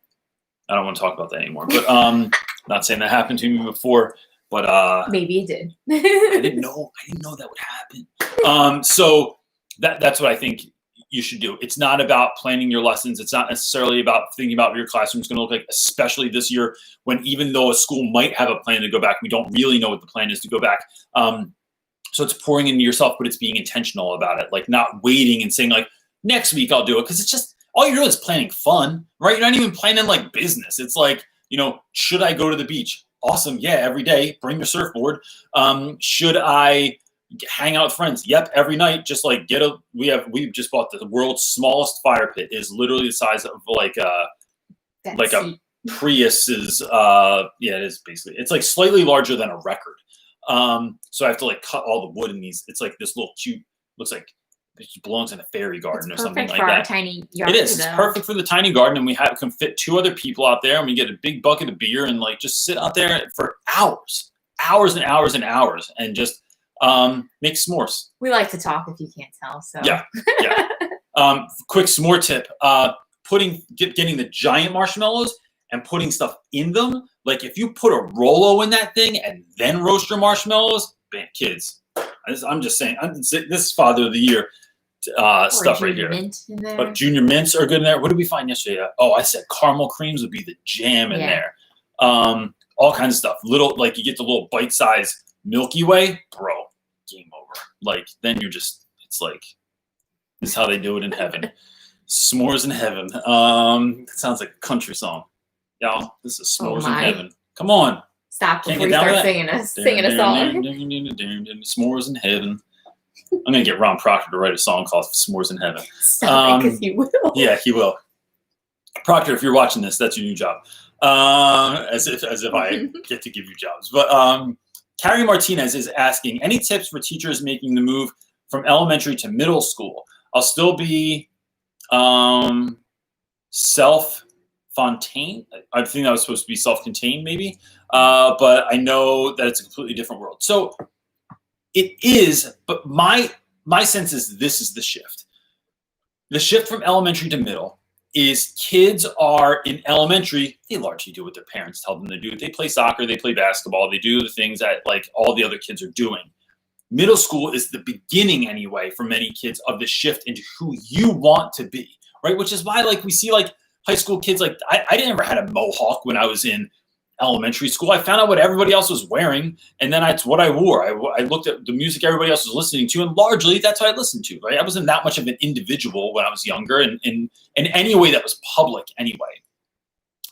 I don't want to talk about that anymore, but not saying that happened to me before, but maybe it did. I didn't know that would happen. So that's what I think you should do. It's not about planning your lessons. It's not necessarily about thinking about what your classroom's going to look like, especially this year when even though a school might have a plan to go back, we don't really know what the plan is to go back. So it's pouring into yourself, but it's being intentional about it, like not waiting and saying like, next week I'll do it. Because it's just, all you're doing is planning fun, right? You're not even planning like business. It's like, should I go to the beach? Awesome. Yeah, every day. Bring your surfboard. Should I hang out with friends? Yep, every night. Just like we just bought the world's smallest fire pit. It is literally the size of like a Prius's. Yeah, it is basically. It's like slightly larger than a record. So I have to like cut all the wood in these. It's like this little cute. Looks like it belongs in a fairy garden It's or something perfect like for our that. tiny yard. It is. It's perfect for the tiny garden, and we can fit 2 other people out there, and we get a big bucket of beer and like just sit out there for hours and hours and hours, and just make s'mores. We like to talk, if you can't tell. So Yeah. Quick s'more tip: getting the giant marshmallows and putting stuff in them. Like if you put a Rolo in that thing and then roast your marshmallows, man, kids. I'm just saying. This is Father of the Year stuff right here. Mint in there. But junior mints are good in there. What did we find yesterday? Oh, I said caramel creams would be the jam in there. All kinds of stuff. Little, like you get the little bite-sized Milky Way, bro. Game over. Like then you're just. It's like this is how they do it in heaven. S'mores in heaven. It sounds like a country song. Y'all, this is s'mores in heaven. Come on. Stop before you start singing a song. S'mores in heaven. I'm gonna get Ron Proctor to write a song called "S'mores in Heaven." Stop it, because he will. Yeah, he will. Proctor, if you're watching this, that's your new job. As if I get to give you jobs. But Carrie Martinez is asking, any tips for teachers making the move from elementary to middle school? I'll still be self-contained. I think that was supposed to be self-contained, maybe. But I know that it's a completely different world. So it is, but my sense is this is the shift. The shift from elementary to middle is kids are in elementary, they largely do what their parents tell them to do. They play soccer, they play basketball, they do the things that like all the other kids are doing. Middle school is the beginning anyway for many kids of the shift into who you want to be, right? Which is why like we see like high school kids, like I never had a mohawk when I was in elementary school. I found out what everybody else was wearing, and then that's what I wore. I looked at the music everybody else was listening to, and largely that's what I listened to, right? I wasn't that much of an individual when I was younger, and in any way that was public anyway.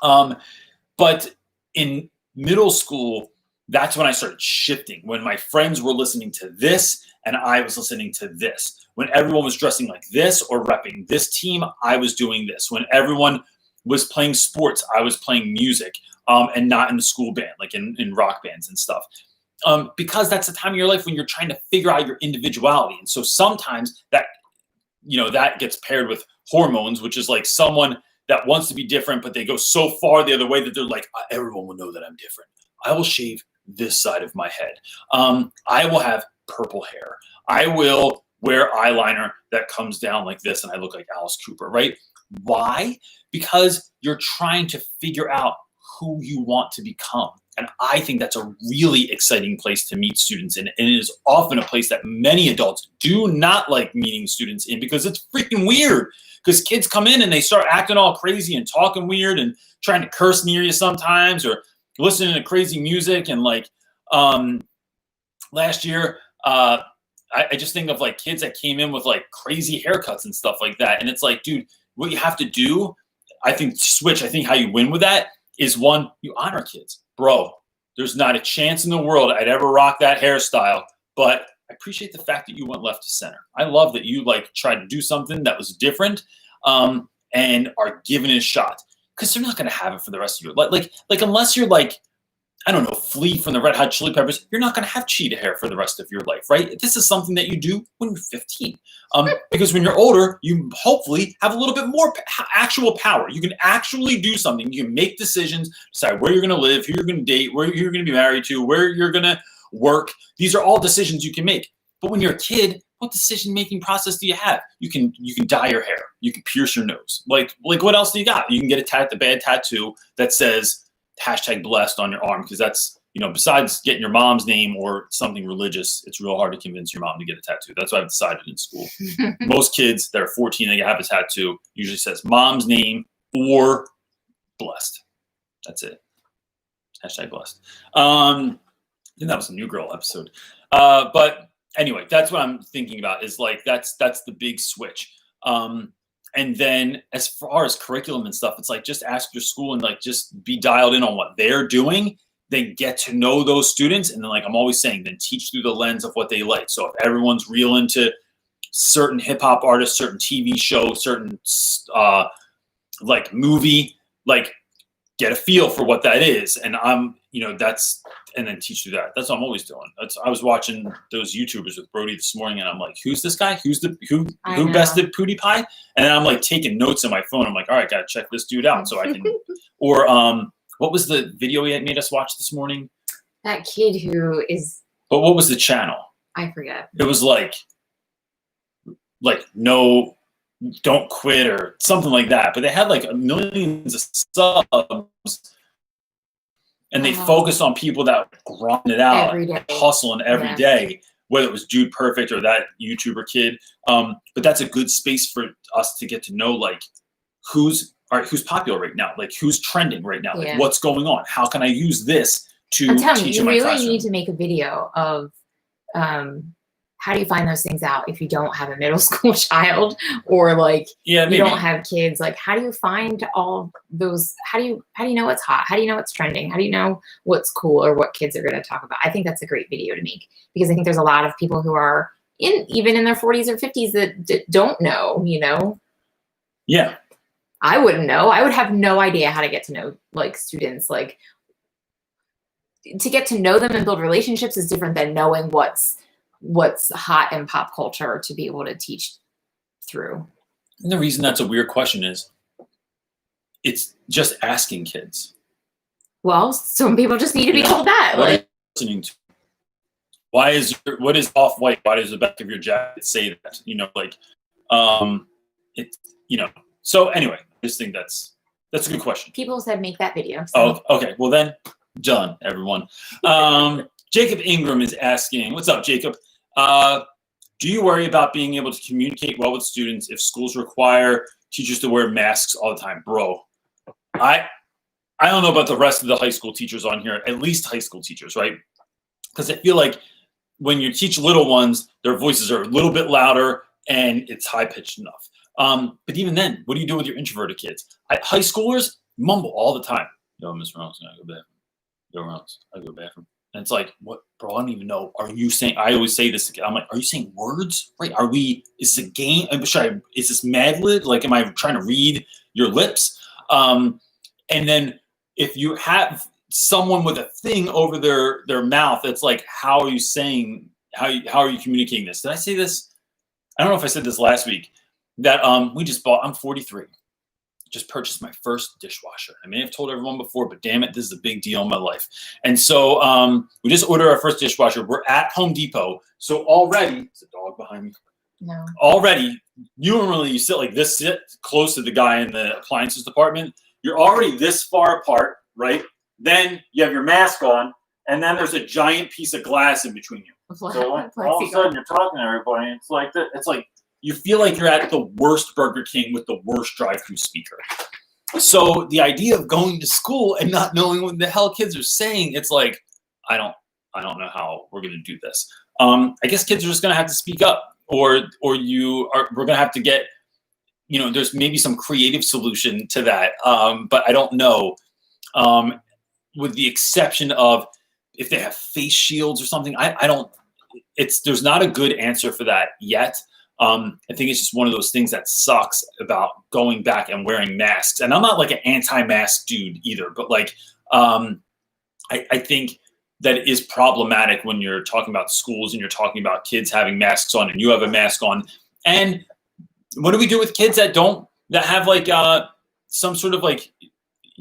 But in middle school, that's when I started shifting, when my friends were listening to this, and I was listening to this. When everyone was dressing like this or repping this team, I was doing this. When everyone was playing sports, I was playing music. And not in the school band, like in rock bands and stuff. Because that's the time of your life when you're trying to figure out your individuality. And so sometimes that, that gets paired with hormones, which is like someone that wants to be different, but they go so far the other way that they're like, everyone will know that I'm different. I will shave this side of my head. I will have purple hair. I will wear eyeliner that comes down like this and I look like Alice Cooper, right? Why? Because you're trying to figure out who you want to become. And I think that's a really exciting place to meet students in. And it is often a place that many adults do not like meeting students in because it's freaking weird. Because kids come in and they start acting all crazy and talking weird and trying to curse near you sometimes or listening to crazy music. And like last year, I just think of like kids that came in with like crazy haircuts and stuff like that. And it's like, dude, what you have to do, I think how you win with that is one, you honor kids. Bro, there's not a chance in the world I'd ever rock that hairstyle, but I appreciate the fact that you went left to center. I love that you like tried to do something that was different and are giving it a shot because they're not going to have it for the rest of your life. Like unless you're like, I don't know, Flea from the Red Hot Chili Peppers, you're not going to have cheetah hair for the rest of your life, right? This is something that you do when you're 15. Because when you're older, you hopefully have a little bit more actual power. You can actually do something. You can make decisions, decide where you're going to live, who you're going to date, where you're going to be married to, where you're going to work. These are all decisions you can make. But when you're a kid, what decision-making process do you have? You can dye your hair. You can pierce your nose. Like what else do you got? You can get a bad tattoo that says #blessed on your arm because that's, besides getting your mom's name or something religious, it's real hard to convince your mom to get a tattoo. That's what I've decided in school. Most kids that are 14, they have a tattoo, usually says mom's name or blessed. That's it. #blessed. I think that was a New Girl episode. But anyway, that's what I'm thinking about is like, that's the big switch. And then as far as curriculum and stuff, it's like, just ask your school and like, just be dialed in on what they're doing, then get to know those students. And then like, I'm always saying, then teach through the lens of what they like. So if everyone's real into certain hip hop artists, certain TV show, certain like movie, like get a feel for what that is. And I'm, and then teach you that. That's what I'm always doing. I was watching those YouTubers with Brody this morning, and I'm like, who's this guy? Who bested PewDiePie? And then I'm like taking notes on my phone. I'm like, all right, gotta check this dude out so I can. Or what was the video he had made us watch this morning? That kid who is. But what was the channel? I forget. It was like no, don't quit or something like that. But they had like millions of subs. And they focused on people that grind it out, hustling every day, whether it was Dude Perfect or that YouTuber kid. But that's a good space for us to get to know, like, who's popular right now, like who's trending right now, like what's going on. How can I use this to teach in my classroom? You really need to make a video of how do you find those things out if you don't have a middle school child or like you don't have kids? Like, how do you find all those? How do you know what's hot? How do you know what's trending? How do you know what's cool or what kids are going to talk about? I think that's a great video to make because I think there's a lot of people who are even in their 40s or 50s that don't know, you know? Yeah. I wouldn't know. I would have no idea how to get to know like students. Like to get to know them and build relationships is different than knowing what's hot in pop culture to be able to teach through. And the reason that's a weird question is it's just asking kids. Well, some people just need to be told that. What are you listening to? What is off-white? Why does the back of your jacket say that? You know, like, so anyway, I just think that's a good question. People said make that video. So. Oh, okay. Well then, done, everyone. Jacob Ingram is asking, what's up, Jacob? Do you worry about being able to communicate well with students if schools require teachers to wear masks all the time? Bro, I don't know about the rest of the high school teachers on here, at least high school teachers, right? Because I feel like when you teach little ones, their voices are a little bit louder and it's high-pitched enough. But even then, what do you do with your introverted kids? High schoolers mumble all the time. Yo, Miss Reynolds, I go bathroom. Yo, Reynolds, I go bathroom. And it's like, what, bro? I don't even know. Are you saying? I always say this. I'm like, are you saying words? Right? Is this a game? Is this Mad Lib? Like, am I trying to read your lips? And then if you have someone with a thing over their mouth, it's like, how are you saying? How are you communicating this? Did I say this? I don't know if I said this last week. That we just bought. I'm 43. Just purchased my first dishwasher. I may have told everyone before, but damn it, this is a big deal in my life. And so we just ordered our first dishwasher. We're at Home Depot. So already, there's a dog behind me. No. Already, you sit like this, sit close to the guy in the appliances department. You're already this far apart, right? Then you have your mask on, and then there's a giant piece of glass in between you. So all of a sudden you're talking to everybody. It's like that. It's like you feel like you're at the worst Burger King with the worst drive-through speaker. So the idea of going to school and not knowing what the hell kids are saying, it's like, I don't know how we're going to do this. I guess kids are just going to have to speak up, or we're going to have to get, there's maybe some creative solution to that. But I don't know, with the exception of if they have face shields or something, there's not a good answer for that yet. I think it's just one of those things that sucks about going back and wearing masks. And I'm not like an anti-mask dude either, but like, I think that it is problematic when you're talking about schools and you're talking about kids having masks on and you have a mask on. And what do we do with kids that have like some sort of like,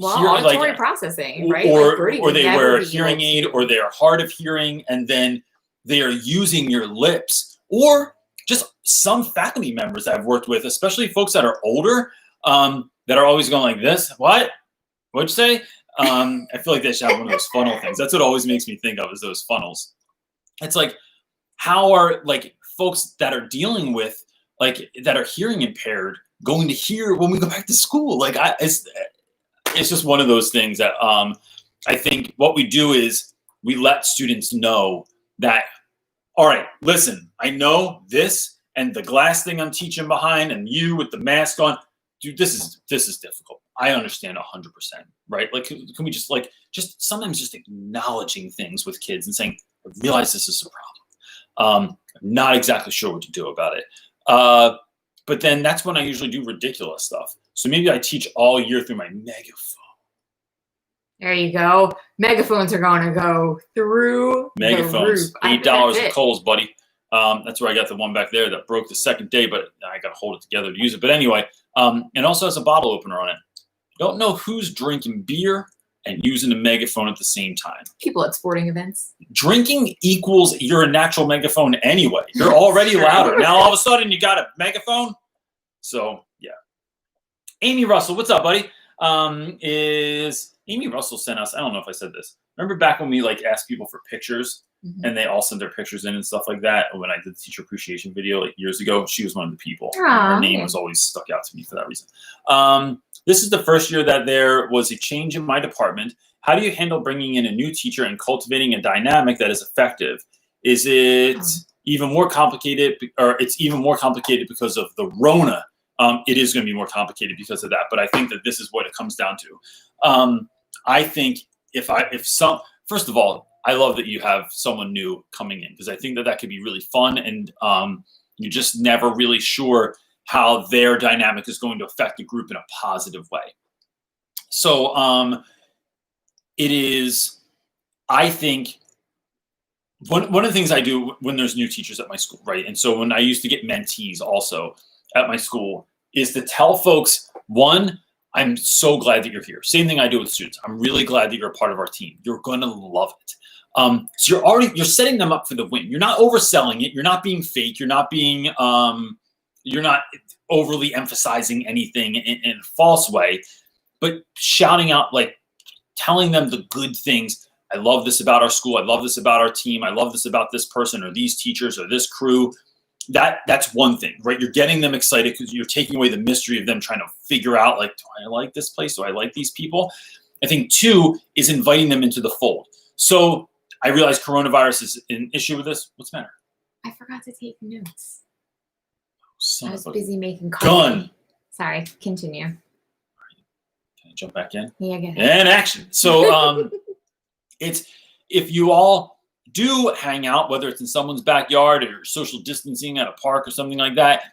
auditory processing, right? Or they wear a hearing aid, or they are hard of hearing, and then they are using your lips, or just some faculty members I've worked with, especially folks that are older, that are always going like this. What'd you say? I feel like they should have one of those funnel things. That's what always makes me think of, is those funnels. It's like, how are like folks that are dealing with that are hearing impaired going to hear when we go back to school? Like, it's just one of those things that I think what we do is we let students know that, all right, listen, I know this and the glass thing I'm teaching behind and you with the mask on, dude, this is difficult. I understand 100%, right? Like, can we just sometimes just acknowledging things with kids and saying, I realize this is a problem. I'm not exactly sure what to do about it. But then that's when I usually do ridiculous stuff. So maybe I teach all year through my megaphone. There you go. Megaphones are going to go through Megaphones, the roof. $8 at Kohl's, buddy. That's where I got the one back there that broke the second day, but I got to hold it together to use it. But anyway, and also has a bottle opener on it. Don't know who's drinking beer and using a megaphone at the same time. People at sporting events. Drinking equals you're a natural megaphone anyway. You're already louder. Now all of a sudden you got a megaphone. So yeah. Amy Russell, what's up, buddy? Is Amy Russell sent us, I don't know if I said this. Remember back when we like asked people for pictures and they all sent their pictures in and stuff like that? When I did the teacher appreciation video like years ago, she was one of the people. Her name was always stuck out to me for that reason. This is the first year that there was a change in my department. How do you handle bringing in a new teacher and cultivating a dynamic that is effective? Is it even more complicated, or it's even more complicated because of the Rona? It is going to be more complicated because of that, but I think that this is what it comes down to. I think first of all, I love that you have someone new coming in because I think that that could be really fun, and you're just never really sure how their dynamic is going to affect the group in a positive way. So it is, I think, one of the things I do when there's new teachers at my school, right? And so when I used to get mentees also at my school is to tell folks, one, I'm so glad that you're here. Same thing I do with students. I'm really glad that you're a part of our team. You're going to love it. So you're setting them up for the win. You're not overselling it. You're not being fake. You're not being, you're not overly emphasizing anything in a false way, but shouting out, like telling them the good things. I love this about our school. I love this about our team. I love this about this person or these teachers or this crew. That's one thing, right? You're getting them excited because you're taking away the mystery of them trying to figure out, like, do I like this place? Do I like these people? I think two is inviting them into the fold. So I realize coronavirus is an issue with this. What's the matter? I forgot to take notes. Son I was of a busy making coffee. gun. Sorry, continue. Can I jump back in? Yeah, go ahead. And action. So it's, if you all do hang out, whether it's in someone's backyard or social distancing at a park or something like that,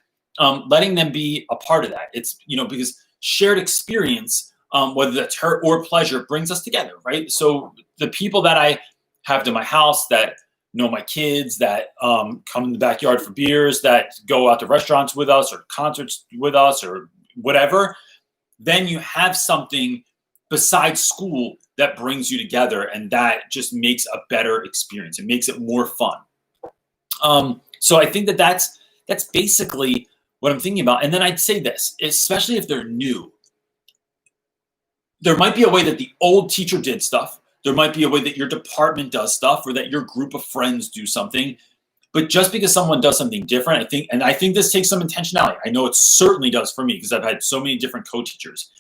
letting them be a part of that. It's, because shared experience, whether that's hurt or pleasure, brings us together, right? So the people that I have to my house that know my kids, that come in the backyard for beers, that go out to restaurants with us or concerts with us or whatever, then you have something besides school that brings you together, and that just makes a better experience. It makes it more fun. So I think that that's basically what I'm thinking about. And then I'd say this, especially if they're new, there might be a way that the old teacher did stuff. There might be a way that your department does stuff or that your group of friends do something. But just because someone does something different, I think this takes some intentionality. I know it certainly does for me because I've had so many different co-teachers.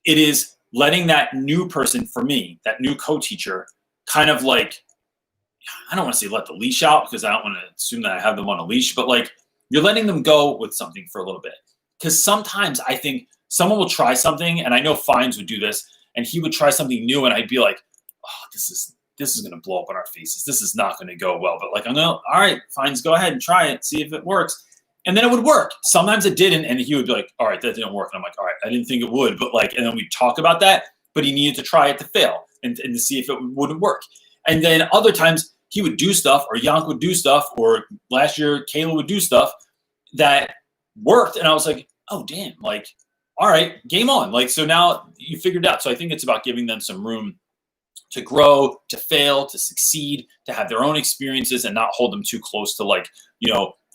It is letting that new person, for me, that new co-teacher, kind of like, I don't want to say let the leash out because I don't want to assume that I have them on a leash, but like you're letting them go with something for a little bit. Because sometimes I think someone will try something, and I know Fines would do this, and he would try something new, and I'd be like, oh, this is going to blow up in our faces. This is not going to go well. But like, I'm going to, all right, Fines, go ahead and try it, see if it works. And then it would work. Sometimes it didn't, and he would be like, all right, that didn't work. And I'm like, all right, I didn't think it would, but like, and then we'd talk about that, but he needed to try it to fail and to see if it wouldn't work. And then other times he would do stuff, or Yank would do stuff, or last year Kayla would do stuff that worked. And I was like, oh, damn, like, all right, game on. Like, so now you figured it out. So I think it's about giving them some room to grow, to fail, to succeed, to have their own experiences and not hold them too close to like,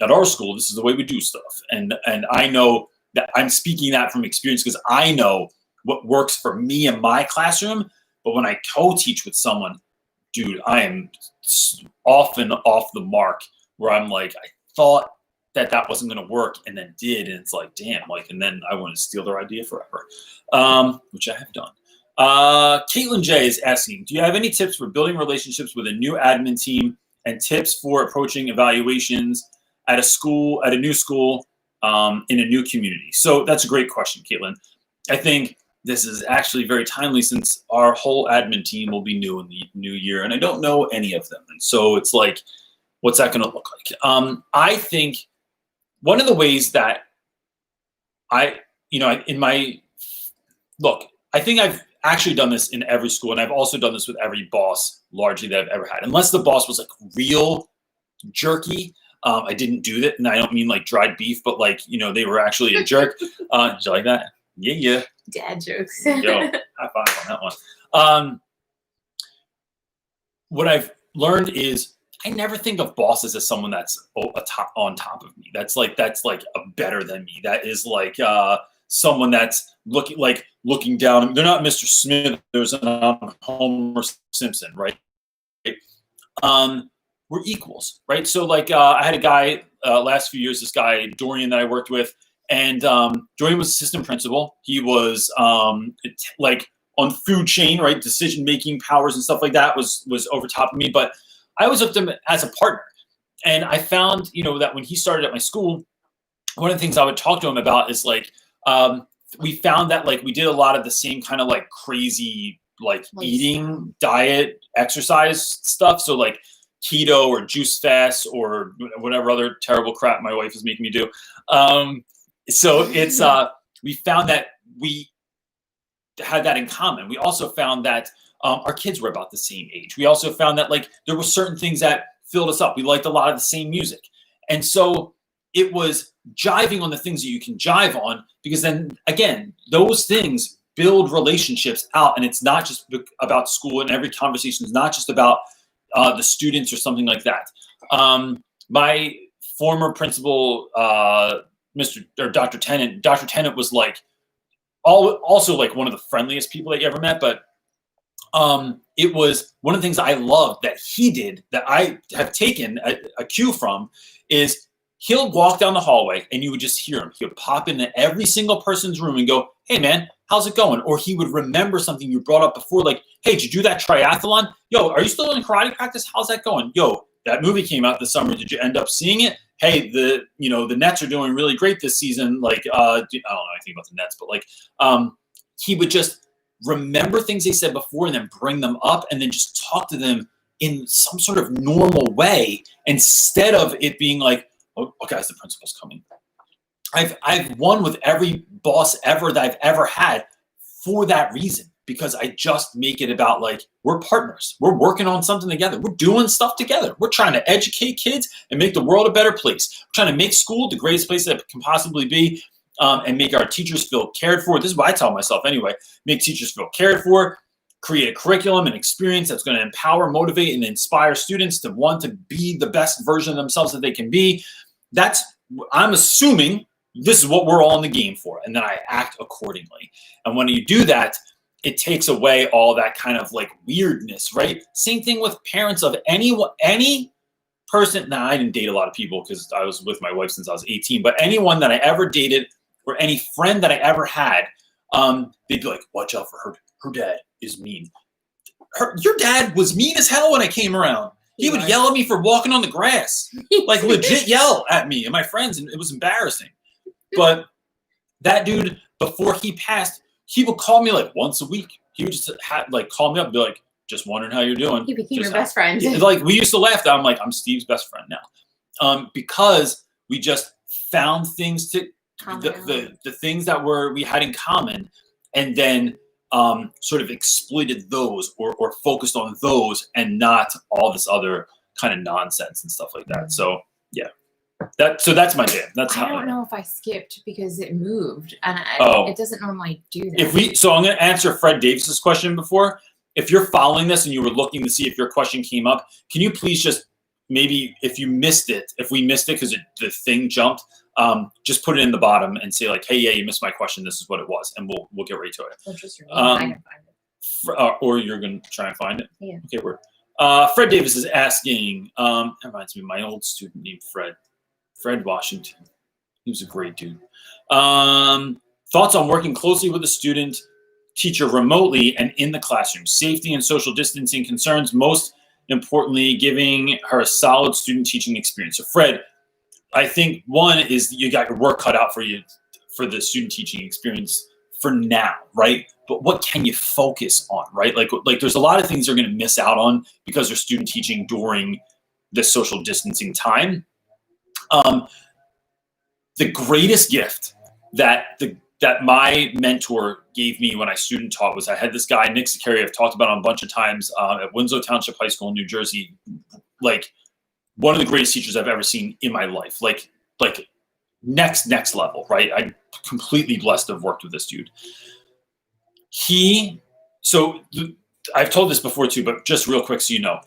at our school, this is the way we do stuff. And I know that I'm speaking that from experience because I know what works for me in my classroom. But when I co-teach with someone, dude, I am often off the mark where I'm like, I thought that wasn't going to work and then did. And it's like, damn, like, and then I want to steal their idea forever, which I have done. Caitlin J is asking, do you have any tips for building relationships with a new admin team and tips for approaching evaluations at a new school, in a new community? So that's a great question, Caitlin. I think this is actually very timely since our whole admin team will be new in the new year, and I don't know any of them. And so it's like, what's that going to look like? I think one of the ways that I think actually done this in every school, and I've also done this with every boss largely that I've ever had. Unless the boss was like real jerky, I didn't do that. And I don't mean like dried beef, but like, they were actually a jerk. Did you like that? Yeah. Dad jokes. Yo, high five on that one. What I've learned is I never think of bosses as someone that's on top of me. That's like a better than me. That is like someone that's looking down. They're not Mr. Smithers and Homer Simpson, right? We're equals, right? So like I had a guy last few years, this guy Dorian that I worked with, and Dorian was assistant principal. He was like on food chain, right? Decision-making powers and stuff like that was over top of me. But I always looked at him as a partner. And I found, that when he started at my school, one of the things I would talk to him about is like, we found that like we did a lot of the same kind of like crazy, like eating, diet, exercise stuff. So like keto or juice fast or whatever other terrible crap my wife is making me do. So it's, we found that we had that in common. We also found that our kids were about the same age. We also found that like there were certain things that filled us up. We liked a lot of the same music. And so it was jiving on the things that you can jive on, because then again, those things build relationships out. And it's not just about school, and every conversation is not just about the students or something like that. My former principal, Dr. Tennant was like, also like one of the friendliest people that you ever met, but it was one of the things I loved that he did that I have taken a cue from is he'll walk down the hallway and you would just hear him. He would pop into every single person's room and go, "Hey man, how's it going?" Or he would remember something you brought up before, like, "Hey, did you do that triathlon? Yo, are you still in karate practice? How's that going? Yo, that movie came out this summer. Did you end up seeing it? Hey, the Nets are doing really great this season." Like, I don't know anything about the Nets, but like, he would just remember things they said before and then bring them up and then just talk to them in some sort of normal way, instead of it being like, "Oh, guys, the principal's coming." I've won with every boss ever that I've ever had for that reason, because I just make it about like, we're partners. We're working on something together. We're doing stuff together. We're trying to educate kids and make the world a better place. We're trying to make school the greatest place that it can possibly be, and make our teachers feel cared for. This is what I tell myself anyway. Make teachers feel cared for, create a curriculum and experience that's going to empower, motivate, and inspire students to want to be the best version of themselves that they can be. I'm assuming this is what we're all in the game for, and then I act accordingly. And when you do that, it takes away all that kind of like weirdness, right? Same thing with parents of any person. Now, I didn't date a lot of people because I was with my wife since I was 18, but anyone that I ever dated or any friend that I ever had, they'd be like, "Watch out for her. Her dad is mean." Your dad was mean as hell when I came around. He would yell at me for walking on the grass, like legit yell at me and my friends, and it was embarrassing. But that dude, before he passed, he would call me like once a week. He would just call me up and be like, "Just wondering how you're doing." He became your best friend. Like, we used to laugh that I'm like, I'm Steve's best friend now, because we just found things to the things that we had in common, and then sort of exploited those or focused on those and not all this other kind of nonsense and stuff like that. So yeah. That's my jam. That's I don't know if I skipped because it moved, and it doesn't normally do that. So I'm going to answer Fred Davis's question before. If you're following this and you were looking to see if your question came up, can you please just maybe if we missed it because the thing jumped, just put it in the bottom and say like, "Hey, yeah, you missed my question. This is what it was," and we'll get right to it. Interesting. I can find it. Or you're going to try and find it. Yeah. Okay. Fred Davis is asking. That reminds me of my old student named Fred Washington. He was a great dude. Thoughts on working closely with a student teacher remotely and in the classroom. Safety and social distancing concerns. Most importantly, giving her a solid student teaching experience. So Fred, I think one is you got your work cut out for you for the student teaching experience for now, right? But what can you focus on, right? Like there's a lot of things you're going to miss out on because they're student teaching during the social distancing time. The greatest gift that that my mentor gave me when I student taught was I had this guy, Nick Zakari, I've talked about him a bunch of times at Winslow Township High School in New Jersey. Like one of the greatest teachers I've ever seen in my life. Like next level, right? I'm completely blessed to have worked with this dude. I've told this before too, but just real quick so you know.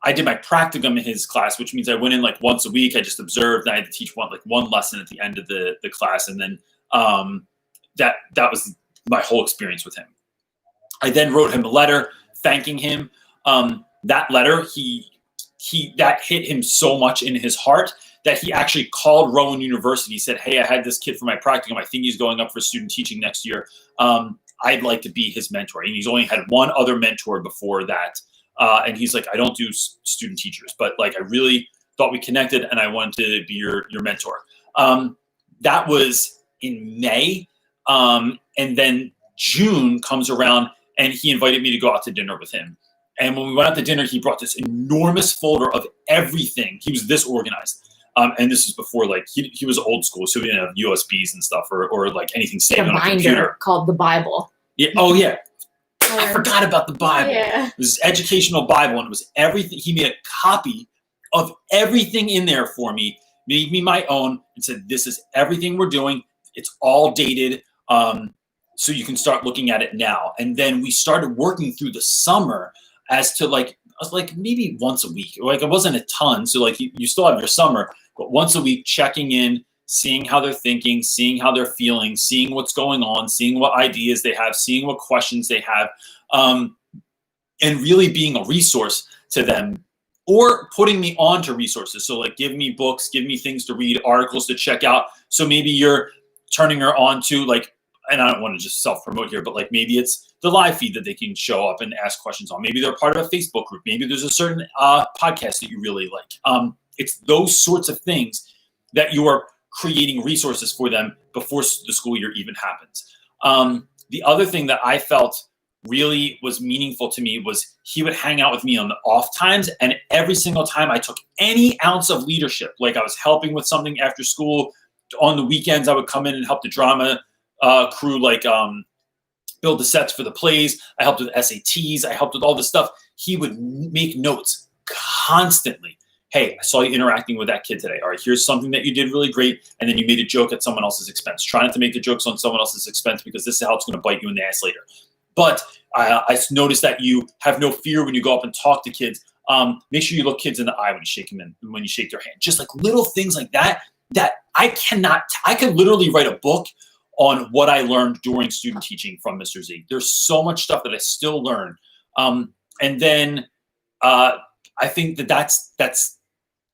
I did my practicum in his class, which means I went in like once a week. I just observed, and I had to teach one lesson at the end of the class, and then that was my whole experience with him. I then wrote him a letter thanking him. That letter, that hit him so much in his heart that he actually called Rowan University, said, "Hey, I had this kid for my practicum. I think he's going up for student teaching next year. I'd like to be his mentor." And he's only had one other mentor before that. And he's like, "I don't do student teachers, but like, I really thought we connected and I wanted to be your mentor." That was in May. And then June comes around and he invited me to go out to dinner with him. And when we went out to dinner, he brought this enormous folder of everything. He was this organized. And this is before, like, he was old school, so he didn't have USBs and stuff or like anything saved on a computer. Called the Bible. Yeah. Oh, yeah. I forgot about the Bible. Yeah. It was this educational Bible, and it was everything. He made a copy of everything in there for me, made me my own, and said, "This is everything we're doing. It's all dated, so you can start looking at it now." And then we started working through the summer as to like maybe once a week. Like it wasn't a ton, so like you still have your summer, but once a week checking in, seeing how they're thinking, seeing how they're feeling, seeing what's going on, seeing what ideas they have, seeing what questions they have, and really being a resource to them or putting me on to resources. So like give me books, give me things to read, articles to check out. So maybe you're turning her on to like, and I don't want to just self-promote here, but like maybe it's the live feed that they can show up and ask questions on. Maybe they're part of a Facebook group. Maybe there's a certain podcast that you really like. It's those sorts of things that you are creating resources for them before the school year even happens. The other thing that I felt really was meaningful to me was he would hang out with me on the off times, and every single time I took any ounce of leadership, like I was helping with something after school, on the weekends I would come in and help the drama crew, like build the sets for the plays. I helped with SATs. I helped with all this stuff. He would make notes constantly. "Hey, I saw you interacting with that kid today. All right, here's something that you did really great. And then you made a joke at someone else's expense. Try not to make the jokes on someone else's expense because this is how it's going to bite you in the ass later. But I noticed that you have no fear when you go up and talk to kids. Make sure you look kids in the eye when you shake them in, when you shake their hand." Just like little things like that I could literally write a book on what I learned during student teaching from Mr. Z. There's so much stuff that I still learn. And then I think that's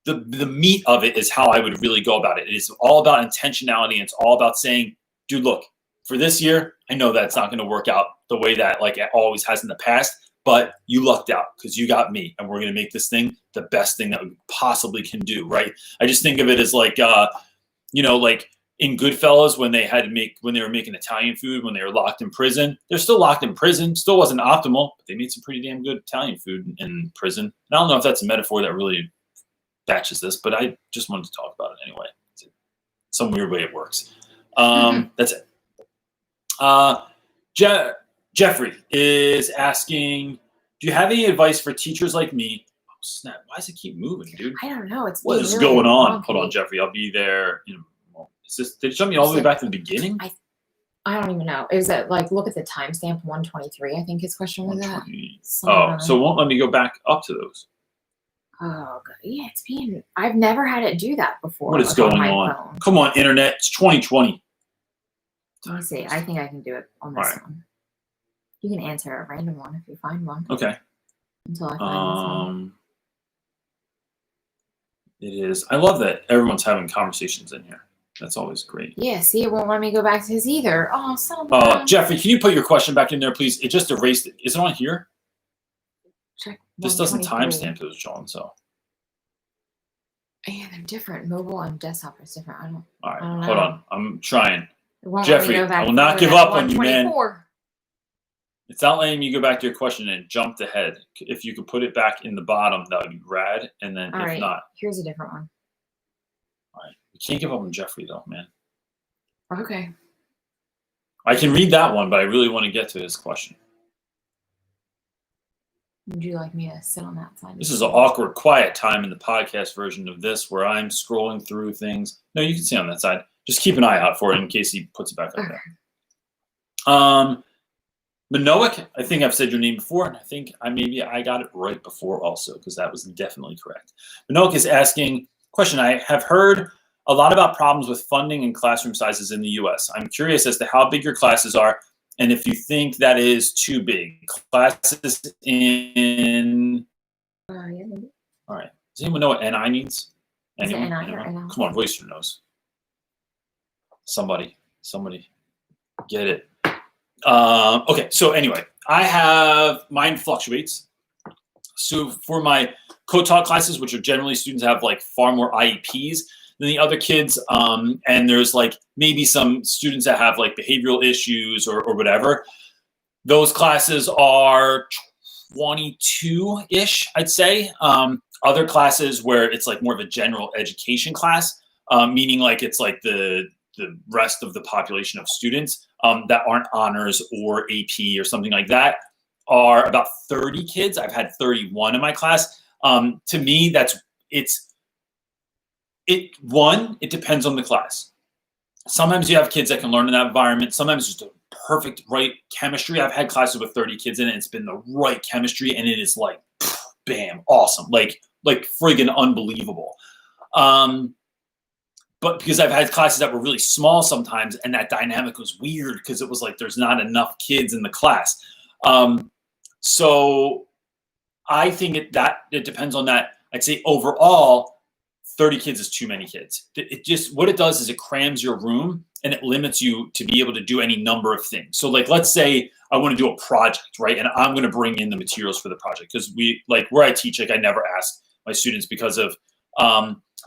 the meat of it is how I would really go about it. It is all about intentionality. And it's all about saying, "Dude, look, for this year, I know that's not going to work out the way that like it always has in the past, but you lucked out because you got me, and we're going to make this thing the best thing that we possibly can do." Right? I just think of it as like, like in Goodfellas when they were making Italian food, when they were locked in prison. They're still locked in prison. Still wasn't optimal, but they made some pretty damn good Italian food in prison. And I don't know if that's a metaphor that really batches this, but I just wanted to talk about it anyway. It's some weird way it works. That's it. Jeffrey is asking, "Do you have any advice for teachers like me?" Oh, snap. Why does it keep moving, dude? I don't know. What is really going on? Hold on, Jeffrey. I'll be there. Did it show me all the way back to the beginning? I don't even know. Is it like, look at the timestamp 123? I think his question was that. Oh, so it won't let me go back up to those. Oh, God. Yeah, I've never had it do that before. What is going on? Phone. Come on, internet. It's 2020. Let me see. I think I can do it on this one. You can answer a random one if you find one. Okay. Until I find this one. It is. I love that everyone's having conversations in here. That's always great. Yeah, see, it won't let me go back to his either. Oh, son of a... Jeffrey, can you put your question back in there, please? It just erased it. Is it on here? Check. This doesn't timestamp those, John, so. Yeah, they're different. Mobile and desktop is different. I don't know. Hold on. I'm trying. Jeffrey, I will not give up on you, man. It's not letting me go back to your question and jumped ahead. If you could put it back in the bottom, that would be rad. And then if not. Here's a different one. All right. You can't give up on Jeffrey, though, man. Okay. I can read that one, but I really want to get to this question. Would you like me to sit on that side? This is an awkward, quiet time in the podcast version of this where I'm scrolling through things. No, you can sit on that side. Just keep an eye out for it in case he puts it back up there. Minoic, I think I've said your name before, and I think I got it right before also, because that was definitely correct. Minoic is asking, question, I have heard a lot about problems with funding and classroom sizes in the U.S. I'm curious as to how big your classes are, and if you think that is too big. Classes in... Yeah. All right. Does anyone know what NI means? Anyone? Is it NI or NL? Come on, Royster knows. Somebody get it. Okay, so anyway, mine fluctuates. So for my co-taught classes, which are generally students have like far more IEPs than the other kids, and there's like maybe some students that have like behavioral issues or whatever, those classes are 22-ish, I'd say. Other classes where it's like more of a general education class, meaning like it's like the rest of the population of students that aren't honors or AP or something like that, are about 30 kids. I've had 31 in my class. To me, it depends on the class. Sometimes you have kids that can learn in that environment. Sometimes it's the perfect right chemistry. I've had classes with 30 kids in it. It's been the right chemistry, and it is like, bam, awesome, like friggin' unbelievable. But because I've had classes that were really small sometimes, and that dynamic was weird because it was like there's not enough kids in the class. So I think it depends on that. I'd say overall, 30 kids is too many kids. What it does is it crams your room and it limits you to be able to do any number of things. So like, let's say I want to do a project, right? And I'm going to bring in the materials for the project because where I teach, like I never ask my students because of,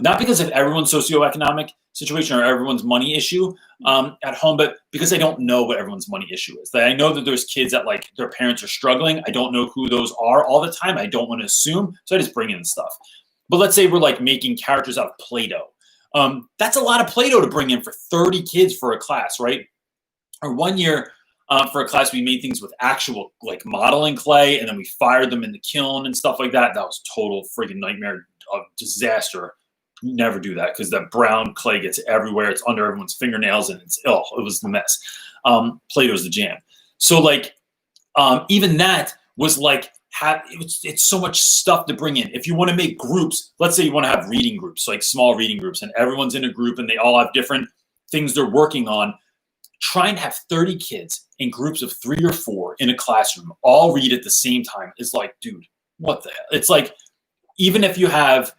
not because of everyone's socioeconomic situation or everyone's money issue at home, but because I don't know what everyone's money issue is. I know that there's kids that like their parents are struggling. I don't know who those are all the time. I don't want to assume. So I just bring in stuff. But let's say we're like making characters out of Play-Doh. That's a lot of Play-Doh to bring in for 30 kids for a class, right? Or one year for a class, we made things with actual like modeling clay, and then we fired them in the kiln and stuff like that. That was total freaking nightmare, disaster. Never do that because that brown clay gets everywhere. It's under everyone's fingernails, and it was the mess. Play-Doh's the jam. So like even that was like, it's so much stuff to bring in. If you want to make groups, let's say you want to have reading groups, like small reading groups, and everyone's in a group and they all have different things they're working on. Trying to have 30 kids in groups of 3 or 4 in a classroom all read at the same time is like, dude, what the hell? It's like, even if you have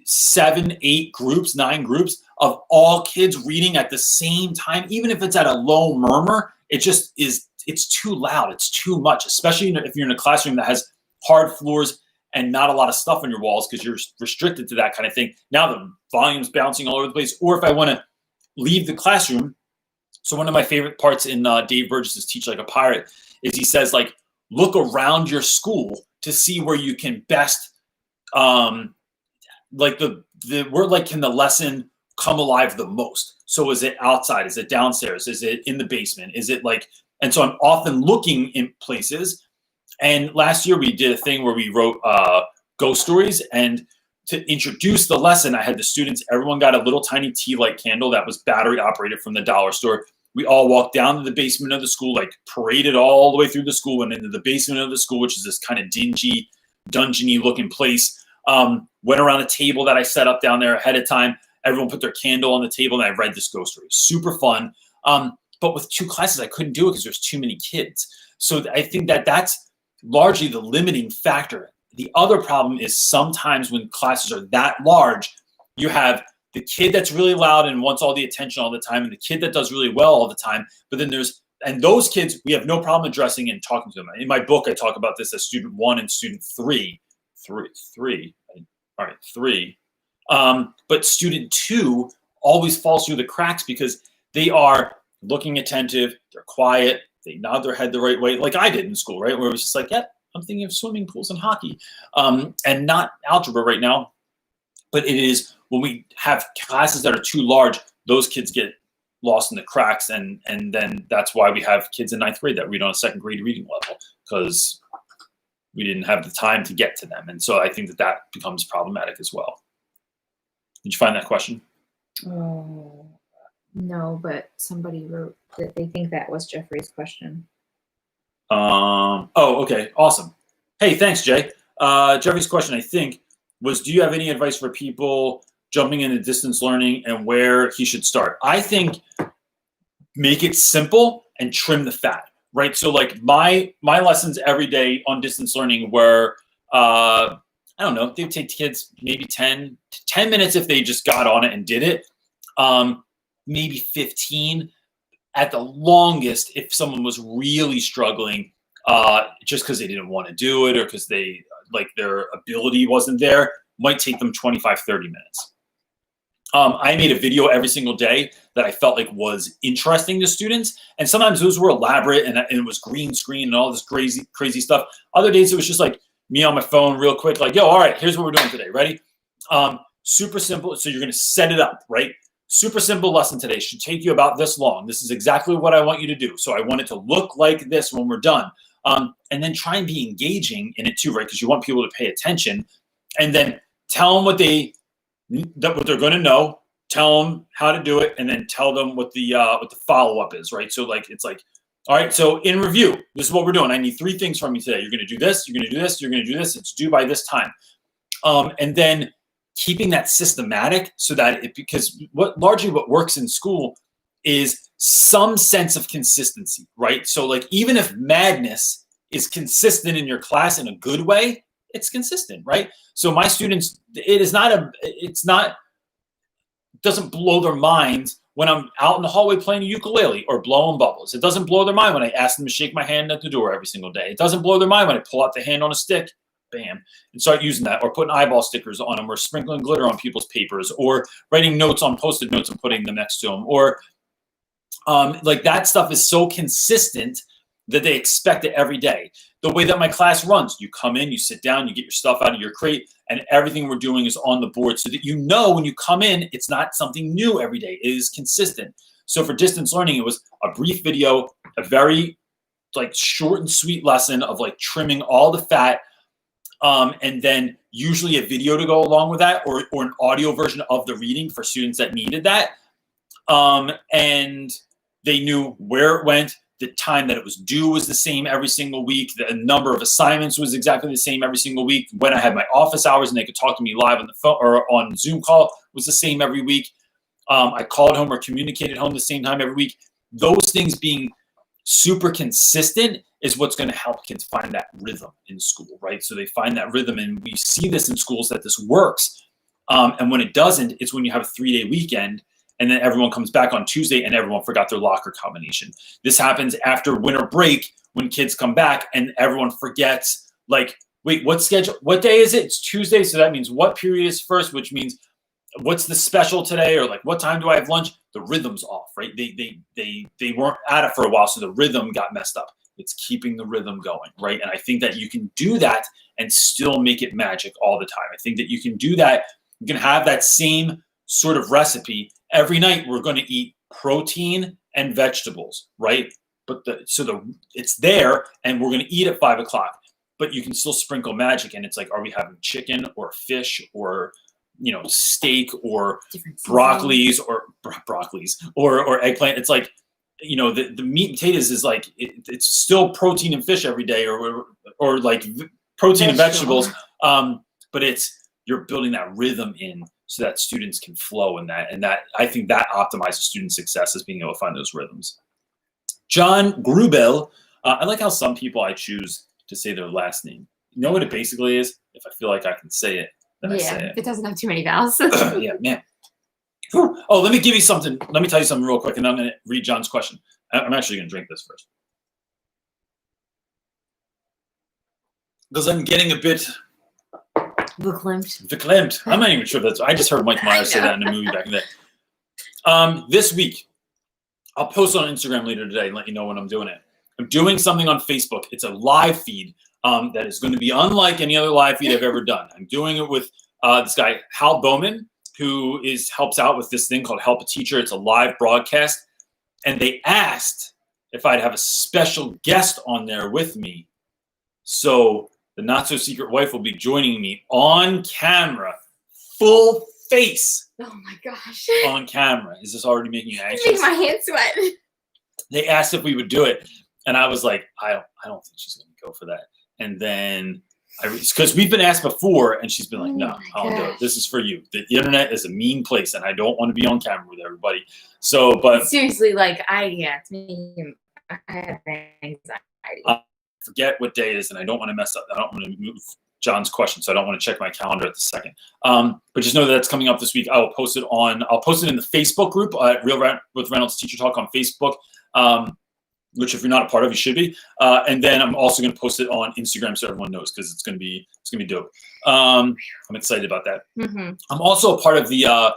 7, 8 groups, 9 groups of all kids reading at the same time, even if it's at a low murmur, it's too loud. It's too much, especially if you're in a classroom that has hard floors and not a lot of stuff on your walls because you're restricted to that kind of thing. Now the volume's bouncing all over the place. Or if I want to leave the classroom. So one of my favorite parts in Dave Burgess's Teach Like a Pirate is he says, like, look around your school to see where you can best, can the lesson come alive the most? So is it outside? Is it downstairs? Is it in the basement? Is it like, and so I'm often looking in places. And last year we did a thing where we wrote ghost stories, and to introduce the lesson, I had the students, everyone got a little tiny tea light candle that was battery operated from the dollar store. We all walked down to the basement of the school, like paraded all the way through the school, went into the basement of the school, which is this kind of dingy, dungeony looking place. Went around a table that I set up down there ahead of time. Everyone put their candle on the table, and I read this ghost story. Super fun. But with 2 classes, I couldn't do it because there's too many kids. So I think that's largely the limiting factor. The other problem is sometimes when classes are that large, you have the kid that's really loud and wants all the attention all the time, and the kid that does really well all the time. But then and those kids, we have no problem addressing and talking to them. In my book, I talk about this as student 1 and student 3. All right, 3. But student 2 always falls through the cracks because they are looking attentive, they're quiet, they nod their head the right way, like I did in school, right? Where it was just like, yep, I'm thinking of swimming pools and hockey, and not algebra right now. But it is when we have classes that are too large, those kids get lost in the cracks, and then that's why we have kids in ninth grade that read on a second grade reading level, because we didn't have the time to get to them. And so I think that becomes problematic as well. Did you find that question? Oh, no, but somebody wrote that they think that was Jeffrey's question. Oh, okay. Awesome. Hey, thanks, Jay. Jeffrey's question, I think, was, do you have any advice for people jumping into distance learning and where he should start? I think make it simple and trim the fat, right? So like my lessons every day on distance learning were, I don't know, they would take kids maybe 10 minutes if they just got on it and did it. Maybe 15 at the longest if someone was really struggling, just because they didn't want to do it or because they like their ability wasn't there, might take them 25, 30 minutes. I made a video every single day that I felt like was interesting to students. And sometimes those were elaborate and it was green screen and all this crazy stuff. Other days it was just like me on my phone real quick, like, yo, all right, here's what we're doing today. Ready? Super simple. So you're going to set it up, right? Super simple lesson today. Should take you about this long. This is exactly what I want you to do. So I want it to look like this when we're done. And then try and be engaging in it too, right? Because you want people to pay attention. And then tell them what they're going to know. Tell them how to do it, and then tell them what the follow up is, right? So like it's like, all right. So in review, this is what we're doing. I need 3 things from you today. You're going to do this. You're going to do this. You're going to do this. It's due by this time. And then keeping that systematic so that because what works in school is some sense of consistency, right? So like even if madness is consistent in your class in a good way, it's consistent, right? So my students, doesn't blow their minds when I'm out in the hallway playing a ukulele or blowing bubbles. It doesn't blow their mind when I ask them to shake my hand at the door every single day. It doesn't blow their mind when I pull out the hand on a stick, bam, and start using that, or putting eyeball stickers on them, or sprinkling glitter on people's papers, or writing notes on Post-it notes and putting them next to them, or like that stuff is so consistent that they expect it every day. The way that my class runs, you come in, you sit down, you get your stuff out of your crate, and everything we're doing is on the board so that you know when you come in, it's not something new every day. It is consistent. So for distance learning, it was a brief video, a very like short and sweet lesson of like trimming all the fat, and then usually a video to go along with that, or an audio version of the reading for students that needed that. And they knew where it went. The time that it was due was the same every single week. The number of assignments was exactly the same every single week. When I had my office hours and they could talk to me live on the phone or on Zoom call was the same every week. I called home or communicated home the same time every week. Those things being super consistent is what's going to help kids find that rhythm in school, right? So they find that rhythm, and we see this in schools that this works. And when it doesn't, it's when you have a 3-day weekend and then everyone comes back on Tuesday and everyone forgot their locker combination. This happens after winter break when kids come back and everyone forgets, like, wait, what day is it? It's Tuesday. So that means what period is first, which means what's the special today? Or like, what time do I have lunch? The rhythm's off, right? They weren't at it for a while. So the rhythm got messed up. It's keeping the rhythm going, right? And I think that you can do that and still make it magic all the time. I think that you can do that. You can have that same sort of recipe. Every night we're going to eat protein and vegetables, right? But it's there, and we're going to eat at 5 o'clock. But you can still sprinkle magic, and it's like, are we having chicken or fish or steak or broccolis or eggplant? It's like, the meat and potatoes is like it's still protein and fish every day, or like protein and vegetables. But you're building that rhythm in so that students can flow in that. And that, I think that optimizes student success, is being able to find those rhythms. John Grubel, I like how some people I choose to say their last name. You know what it basically is? If I feel like I can say it, then I say it. It doesn't have too many vowels. Yeah, man. Whew. Oh, let me give you something. Let me tell you something real quick, and I'm going to read John's question. I'm actually going to drink this first, because I'm getting a bit verklempt. I'm not even sure I just heard Mike Myers say that in a movie back in the day. This week, I'll post on Instagram later today and let you know when I'm doing it. I'm doing something on Facebook. It's a live feed that is going to be unlike any other live feed I've ever done. I'm doing it with this guy, Hal Bowman, who helps out with this thing called Help a Teacher. It's a live broadcast. and they asked if I'd have a special guest on there with me. So the not so secret wife will be joining me on camera, full face. Oh my gosh. On camera. Is this already making you anxious? Making my hands sweat. They asked if we would do it, and I was like, I don't think she's going to go for that. And then because we've been asked before, and she's been like, no, I don't do it. This is for you. The internet is a mean place, and I don't want to be on camera with everybody. So, but seriously, like I have anxiety. I forget what day it is, and I don't want to mess up. I don't want to move John's question, so I don't want to check my calendar at the second. But just know that that's coming up this week. I'll post it in the Facebook group at Rap With Reynolds Teacher Talk on Facebook. Which if you're not a part of, you should be. And then I'm also going to post it on Instagram so everyone knows, because it's going to be dope. I'm excited about that. Mm-hmm. I'm also a part of the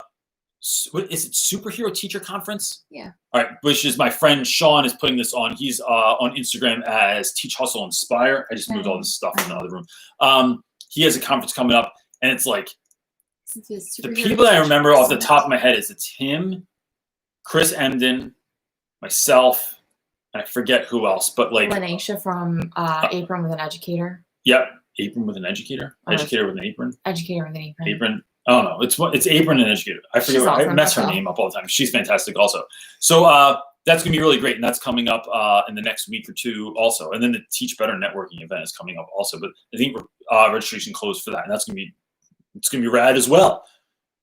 what is it, Superhero Teacher Conference? Yeah. All right, which is my friend Sean is putting this on. He's on Instagram as Teach Hustle Inspire. I just moved all this stuff in the other room. He has a conference coming up, and it's like the people that I remember off the top of my head it's him, Chris Emden, myself. I forget who else, but like Lanisha from Apron with an Educator. Yep, Apron with an Educator. Educator with an Apron. Educator with an Apron. Apron. Oh no, it's Apron and Educator. I forget. I mess her name up all the time. She's fantastic, also. So that's gonna be really great, and that's coming up in the next week or two, also. And then the Teach Better networking event is coming up, also. But I think registration closed for that, and it's gonna be rad as well.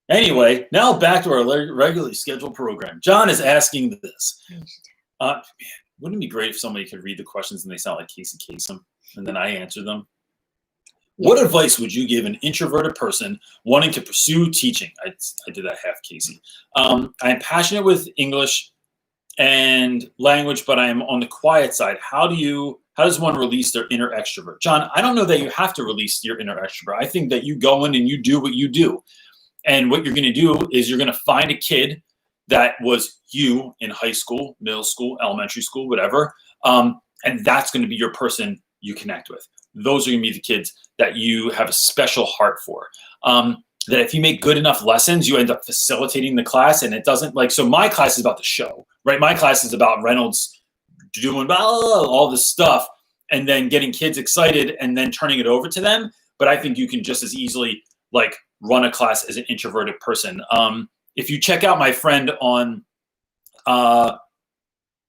Anyway, now back to our regularly scheduled program. John is asking this. Man, wouldn't it be great if somebody could read the questions and they sound like Casey Kasem, and then I answer them? Yeah. What advice would you give an introverted person wanting to pursue teaching? I did that half Casey. I'm passionate with English and language, but I am on the quiet side. How does one release their inner extrovert? John, I don't know that you have to release your inner extrovert. I think that you go in and you do what you do. And what you're going to do is you're going to find a kid that was you in high school, middle school, elementary school, whatever. And that's going to be your person you connect with. Those are going to be the kids that you have a special heart for. That if you make good enough lessons, you end up facilitating the class, and it doesn't so my class is about the show, right? My class is about Reynolds doing all this stuff and then getting kids excited and then turning it over to them. But I think you can just as easily run a class as an introverted person. If you check out my friend on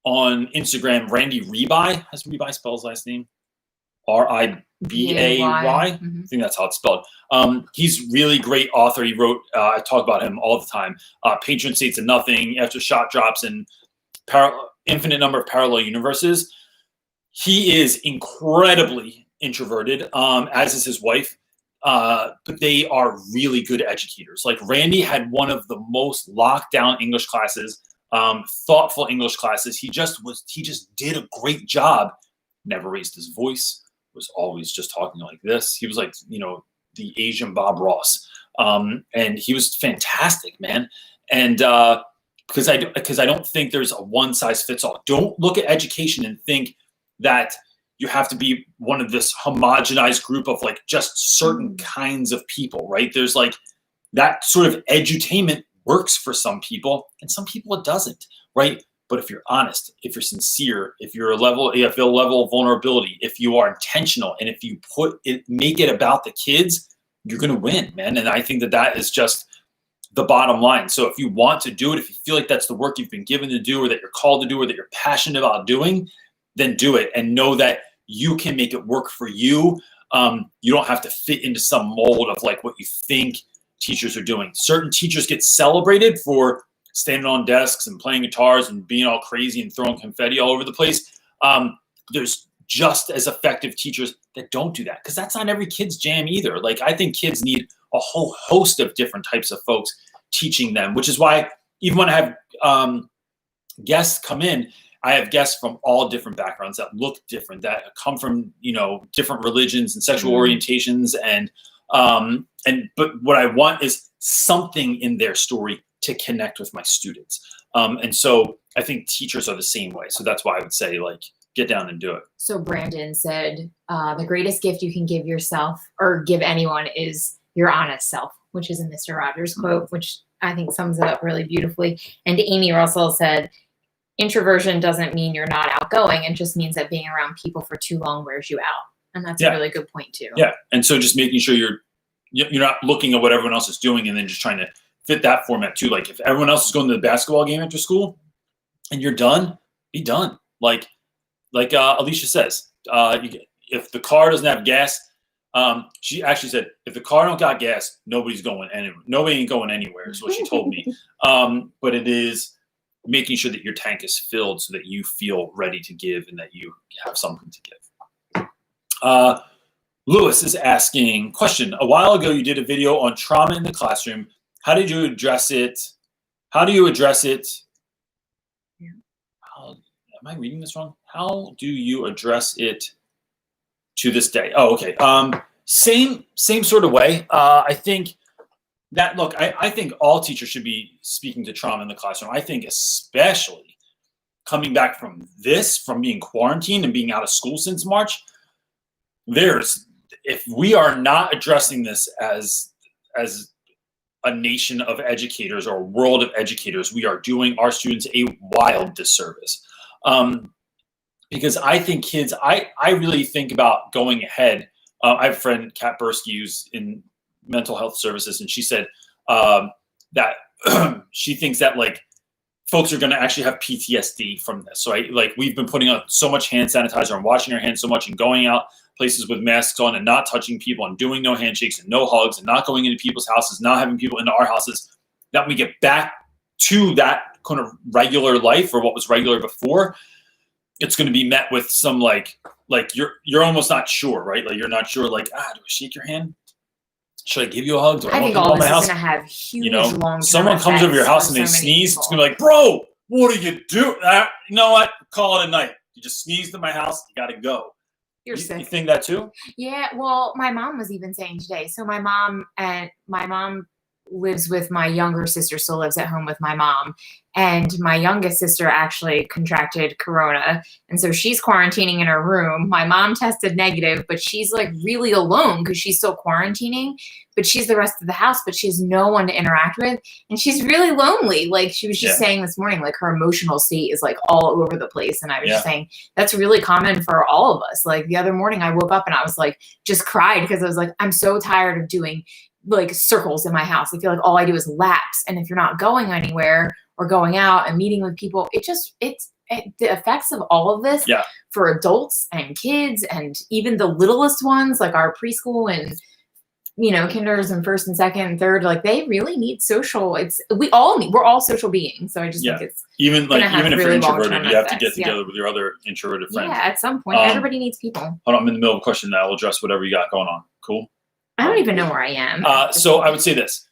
Instagram, Randy Rebai, has Rebai spelled his last name? Ribay. Mm-hmm. I think that's how it's spelled. He's really great author. He wrote, I talk about him all the time, Patron Saints of Nothing, After Shot Drops, and Infinite Number of Parallel Universes. He is incredibly introverted, as is his wife. But they are really good educators. Like Randy had one of the most locked down English classes, thoughtful English classes. He just did a great job. Never raised his voice. Was always just talking like this. He was like, the Asian Bob Ross. And he was fantastic, man. And because I don't think there's a one size fits all. Don't look at education and think that you have to be one of this homogenized group of just certain kinds of people, right? There's that sort of edutainment works for some people, and some people it doesn't, right? But if you're honest, if you're sincere, if you have a level of vulnerability, if you are intentional, and if you make it about the kids, you're going to win, man. And I think that is just the bottom line. So if you want to do it, if you feel like that's the work you've been given to do, or that you're called to do, or that you're passionate about doing, then do it, and know that you can make it work for you. You don't have to fit into some mold of what you think teachers are doing. Certain teachers get celebrated for standing on desks and playing guitars and being all crazy and throwing confetti all over the place. There's just as effective teachers that don't do that, because that's not every kid's jam either. I think kids need a whole host of different types of folks teaching them, which is why even when I have guests come in, I have guests from all different backgrounds that look different, that come from, different religions and sexual orientations. But what I want is something in their story to connect with my students. And so I think teachers are the same way. So that's why I would say get down and do it. So Brandon said, the greatest gift you can give yourself or give anyone is your honest self, which is a Mr. Rogers quote, which I think sums it up really beautifully. And Amy Russell said, introversion doesn't mean you're not outgoing. It just means that being around people for too long wears you out. And that's a really good point too. Yeah. And so just making sure you're not looking at what everyone else is doing and then just trying to fit that format too. Like if everyone else is going to the basketball game after school and you're done, be done. Like Alicia says, if the car doesn't have gas, she actually said, if the car don't got gas, nobody ain't going anywhere is what she told me. But it is making sure that your tank is filled so that you feel ready to give and that you have something to give. Lewis is asking, question, a while ago you did a video on trauma in the classroom. How did you address it? How do you address it? Am I reading this wrong? How do you address it to this day? Oh, okay. Same sort of way. I think that, look, I think all teachers should be speaking to trauma in the classroom. I think especially coming back from being quarantined and being out of school since March, if we are not addressing this as a nation of educators or a world of educators, we are doing our students a wild disservice. Because I think kids, I really think about going ahead. I have a friend, Kat Bursky, who's in mental health services, and she said that she thinks that like folks are going to actually have PTSD from this. So we've been putting out so much hand sanitizer and washing our hands so much and going out places with masks on and not touching people and doing no handshakes and no hugs and not going into people's houses, not having people into our houses, that we get back to that kind of regular life or what was regular before. It's going to be met with some like you're almost not sure, right? Like you're not sure, like, do I shake your hand? Should I give you a hug? Do I think all this is going to have huge long-term someone comes over your house and they sneeze, it's going to be like, bro, what do you do? You know what? Call it a night. You just sneezed in my house. You got to go. You're sick. You think that too? Yeah. Well, my mom was even saying today. So my mom lives with my younger sister, still lives at home with my mom. And my youngest sister actually contracted corona. And so she's quarantining in her room. My mom tested negative, but she's like really alone because she's still quarantining, but she's the rest of the house, but she has no one to interact with. And she's really lonely. Like she was just saying this morning, like her emotional state is like all over the place. And I was just saying, that's really common for all of us. Like the other morning I woke up and I was like, just cried because I was like, I'm so tired of doing like circles in my house. I feel like all I do is laps. And if you're not going anywhere or going out and meeting with people, the effects of all of this for adults and kids and even the littlest ones, like our preschool and, kinders and first and second and third, like they really need social. We're all social beings. So I just think it's even if you're introverted, you have to get together with your other introverted friends. Yeah, at some point, everybody needs people. Hold on, I'm in the middle of a question that I'll address whatever you got going on. Cool. I don't even know where I am. So I would say this.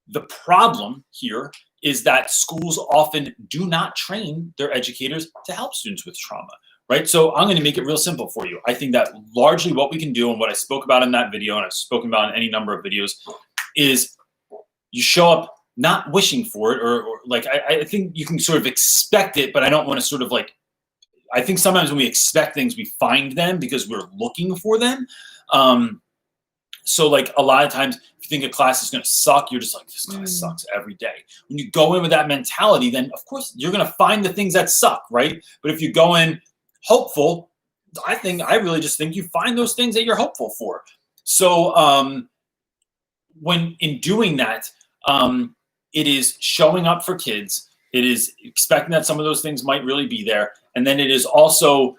The problem here is that schools often do not train their educators to help students with trauma, right? So I'm going to make it real simple for you. I think that largely what we can do and what I spoke about in that video and I've spoken about in any number of videos is you show up not wishing for it or like I think you can sort of expect it, but I don't want to sort of like, I think sometimes when we expect things, we find them because we're looking for them. So like a lot of times, if you think a class is going to suck, you're just like, this class sucks every day. When you go in with that mentality, then of course you're going to find the things that suck, right? But if you go in hopeful, I really just think you find those things that you're hopeful for. So when in doing that, it is showing up for kids. It is expecting that some of those things might really be there. And then it is also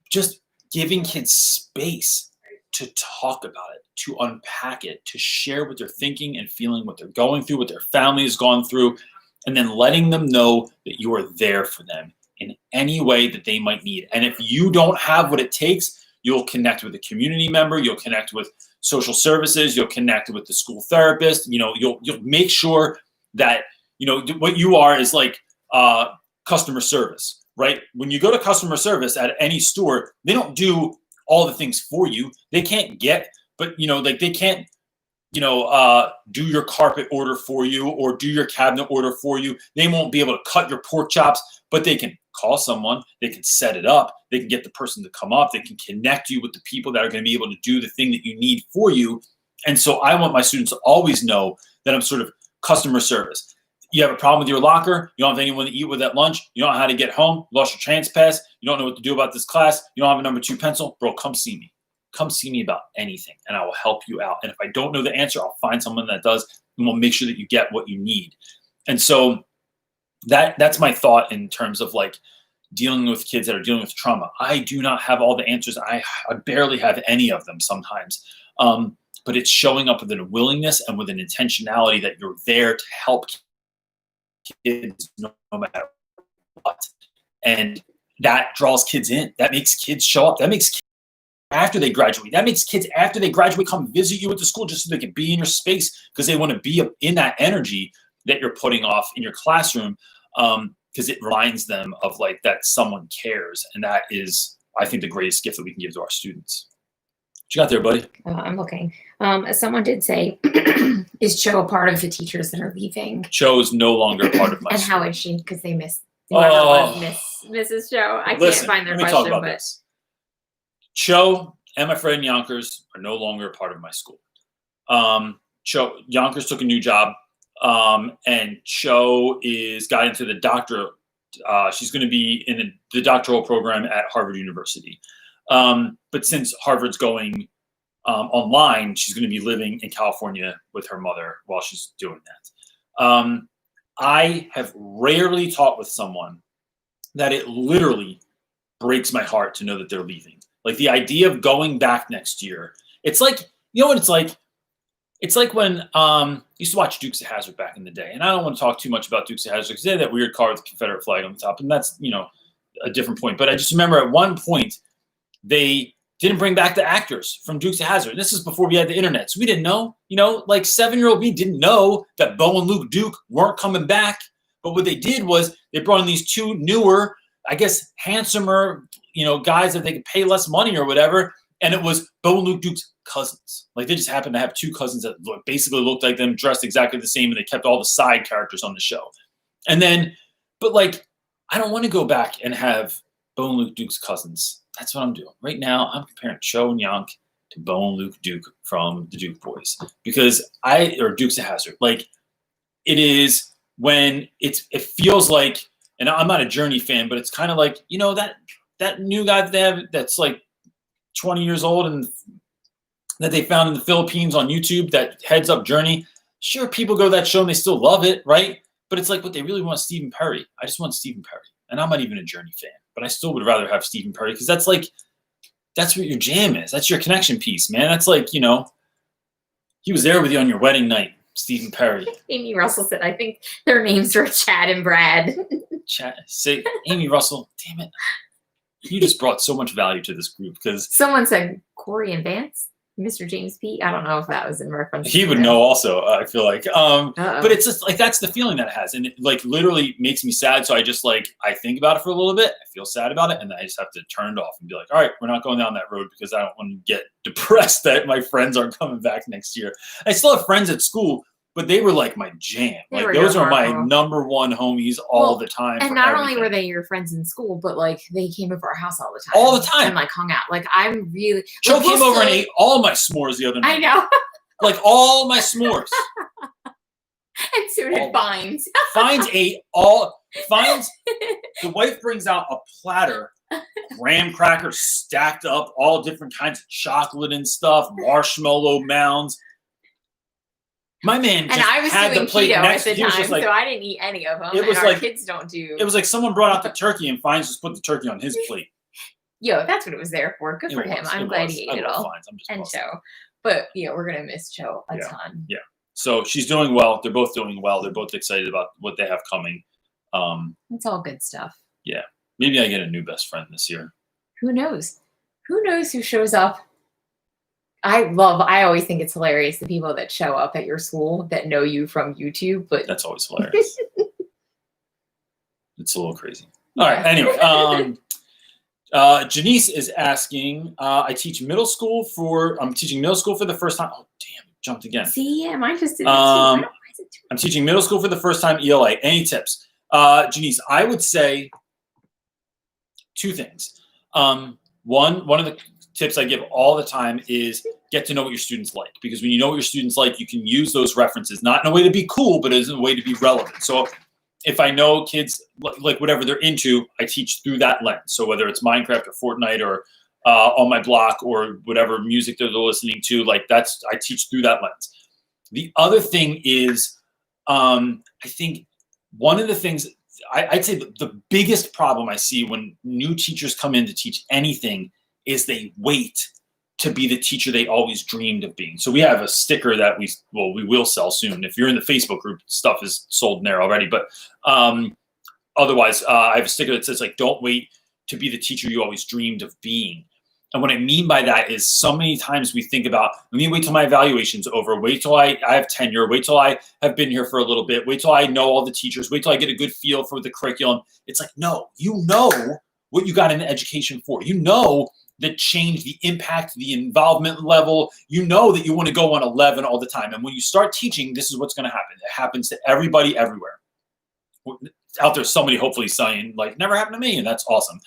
just giving kids space to talk about it, to unpack it, to share what they're thinking and feeling, what they're going through, what their family has gone through, and then letting them know that you are there for them in any way that they might need. And if you don't have what it takes, you'll connect with a community member, you'll connect with social services, you'll connect with the school therapist, you'll make sure that, what you are is like customer service, right? When you go to customer service at any store, they don't do all the things for you. They can't they can't, do your carpet order for you or do your cabinet order for you. They won't be able to cut your pork chops, but they can call someone, they can set it up, they can get the person to come up, they can connect you with the people that are going to be able to do the thing that you need for you. And so I want my students to always know that I'm sort of customer service. You have a problem with your locker. You don't have anyone to eat with at lunch. You don't know how to get home. You lost your trans pass. You don't know what to do about this class. You don't have a number 2 pencil. Bro, come see me. Come see me about anything, and I will help you out. And if I don't know the answer, I'll find someone that does, and we'll make sure that you get what you need. And so that's my thought in terms of like dealing with kids that are dealing with trauma. I do not have all the answers. I barely have any of them sometimes. But it's showing up with a willingness and with an intentionality that you're there to help kids no matter what. And that draws kids in. That makes kids show up. That makes kids after they graduate. That makes kids after they graduate come visit you at the school just so they can be in your space because they want to be in that energy that you're putting off in your classroom, because it reminds them of like that someone cares. And that is, I think, the greatest gift that we can give to our students. What you got there, buddy? I'm looking. Someone did say, is Cho a part of the teachers that are leaving? Cho is no longer a part of my And school. how is she? Because they missed Mrs. Cho. I can't find their let me question, talk about but this. Cho and my friend Yonkers are no longer a part of my school. Yonkers took a new job, and Cho got into the doctorate. She's going to be in the doctoral program at Harvard University. But since Harvard's going online, she's going to be living in California with her mother while she's doing that. I have rarely taught with someone that it literally breaks my heart to know that they're leaving. Like the idea of going back next year, it's like, you know what it's like? It's like when I used to watch Dukes of Hazzard back in the day. And I don't want to talk too much about Dukes of Hazzard because they had that weird car with the Confederate flag on the top. And that's, a different point. But I just remember at one point, they didn't bring back the actors from Dukes of Hazzard. This is before we had the internet. So we didn't know, like 7-year-old me didn't know that Bo and Luke Duke weren't coming back. But what they did was they brought in these 2 newer, I guess, handsomer, guys that they could pay less money or whatever. And it was Bo and Luke Duke's cousins. Like they just happened to have 2 cousins that basically looked like them, dressed exactly the same. And they kept all the side characters on the show. And then, but like, I don't want to go back and have Bo and Luke Duke's cousins. That's what I'm doing. Right now, I'm comparing Cho and Yonk to Bo and Luke Duke from the Duke Boys. Or Dukes of Hazzard. Like, it is when it feels like, and I'm not a Journey fan, but it's kind of like, that new guy that they have that's like 20 years old and that they found in the Philippines on YouTube that heads up Journey. Sure, people go to that show and they still love it, right? But it's like what they really want is Stephen Perry. I just want Stephen Perry. And I'm not even a Journey fan, but I still would rather have Stephen Perry because that's what your jam is. That's your connection piece, man. That's like, he was there with you on your wedding night, Stephen Perry. Amy Russell said, I think their names are Chad and Brad. Say, Amy Russell, damn it. You just brought so much value to this group because someone said Corey and Vance. Mr. James P. I don't know if that was in reference. He would know also, I feel like. But it's just like, that's the feeling that it has. And it like literally makes me sad. So I just like, I think about it for a little bit. I feel sad about it. And then I just have to turn it off and be like, all right, we're not going down that road because I don't want to get depressed that my friends aren't coming back next year. I still have friends at school, but they were like my jam. Like those are my number one homies all the time. And not only were they your friends in school, but like they came over our house all the time. All the time. And like hung out. Like I'm really. Joe came over and ate all my s'mores the other night. I know. Like all my s'mores. And so did Fines. Fines ate all. Fines. The wife brings out a platter, graham crackers stacked up, all different kinds of chocolate and stuff, marshmallow mounds. My man just had the plate next to him. So I didn't eat any of them. It was like kids don't do. It was like someone brought out the turkey and Fines just put the turkey on his plate. Yo, that's what it was there for. Good for him. I'm glad he ate it all. And Cho, but we're gonna miss Cho a ton. Yeah. So she's doing well. They're both doing well. They're both excited about what they have coming. It's all good stuff. Yeah. Maybe I get a new best friend this year. Who knows? Who knows who shows up? I always think it's hilarious the people that show up at your school that know you from YouTube, but that's always hilarious. It's a little crazy. All right. Anyway, Janice is asking, I'm teaching middle school for the first time. Oh, damn, it jumped again. See, yeah, mine just did that too. I'm teaching middle school for the first time ELA. Any tips? Janice, I would say 2 things. One of the tips I give all the time is get to know what your students like, because when you know what your students like, you can use those references, not in a way to be cool, but as a way to be relevant. So if I know kids like whatever they're into, I teach through that lens. So whether it's Minecraft or Fortnite or on my block or whatever music they're listening to, like I teach through that lens. The other thing is, I think one of the things I'd say the biggest problem I see when new teachers come in to teach anything is they wait to be the teacher they always dreamed of being. So we have a sticker that we will sell soon. If you're in the Facebook group, stuff is sold in there already. But otherwise, I have a sticker that says, like, don't wait to be the teacher you always dreamed of being. And what I mean by that is so many times we think about, let me wait till my evaluation's over, wait till I have tenure, wait till I have been here for a little bit, wait till I know all the teachers, wait till I get a good feel for the curriculum. It's like, no, you know what you got into education for. You know the change, the impact, the involvement level. You know that you want to go on 11 all the time. And when you start teaching, this is what's going to happen. It happens to everybody everywhere. Out there, somebody hopefully saying, like, never happened to me, and that's awesome.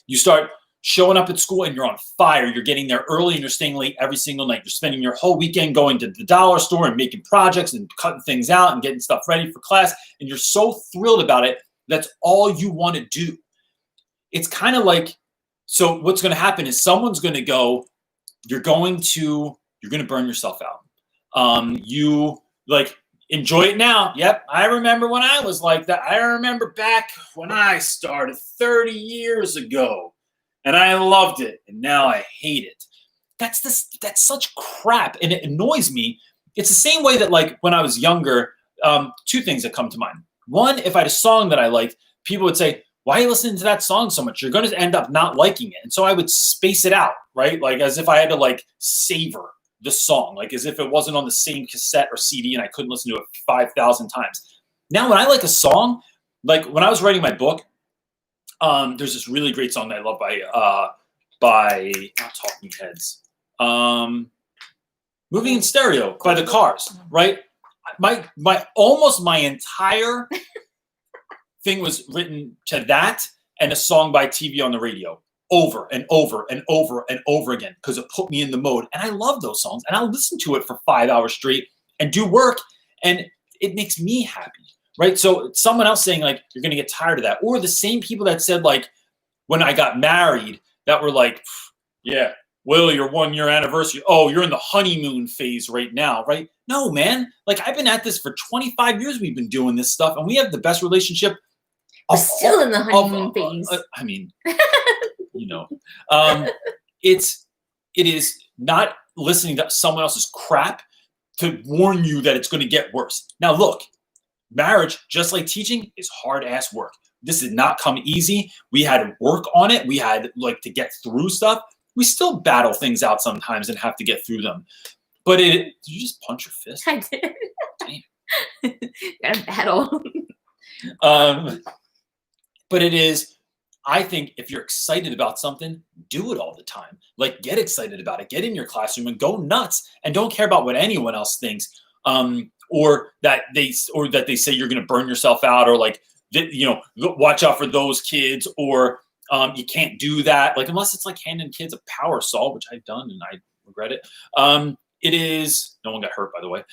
You start showing up at school and you're on fire. You're getting there early and you're staying late every single night. You're spending your whole weekend going to the dollar store and making projects and cutting things out and getting stuff ready for class. And you're so thrilled about it. That's all you want to do. It's kind of like, so what's going to happen is someone's going to go, you're going to burn yourself out. You like, enjoy it now. Yep. I remember when I was like that. I remember back when I started 30 years ago. And I loved it, and now I hate it. That's such crap, and it annoys me. It's the same way that, like, when I was younger, two things that come to mind. One, if I had a song that I liked, people would say, why are you listening to that song so much? You're going to end up not liking it. And so I would space it out, right? Like, as if I had to, like, savor the song, like as if it wasn't on the same cassette or CD and I couldn't listen to it 5,000 times. Now, when I like a song, like when I was writing my book, there's this really great song that I love by not Talking Heads, Moving in Stereo by the Cars, right? Almost my entire thing was written to that and a song by TV on the radio over and over and over and over again because it put me in the mode. And I love those songs and I'll listen to it for 5 hours straight and do work and it makes me happy. Right. So someone else saying like, you're going to get tired of that. Or the same people that said like, when I got married, that were like, yeah, Will, your 1 year anniversary. Oh, you're in the honeymoon phase right now. Right. No, man. Like I've been at this for 25 years. We've been doing this stuff and we have the best relationship. We're still in the honeymoon phase. I mean, you know, it is not listening to someone else's crap to warn you that it's going to get worse. Now, look. Marriage, just like teaching, is hard ass work. This did not come easy. We had to work on it. We had like to get through stuff. We still battle things out sometimes and have to get through them. But did you just punch your fist? I did. Damn. Gotta battle. But it is, I think if you're excited about something, do it all the time. Like get excited about it. Get in your classroom and go nuts and don't care about what anyone else thinks. Or that they say you're going to burn yourself out, or like, you know, watch out for those kids, or you can't do that. Like, unless it's like handing kids a power saw, which I've done and I regret it. It is, no one got hurt, by the way.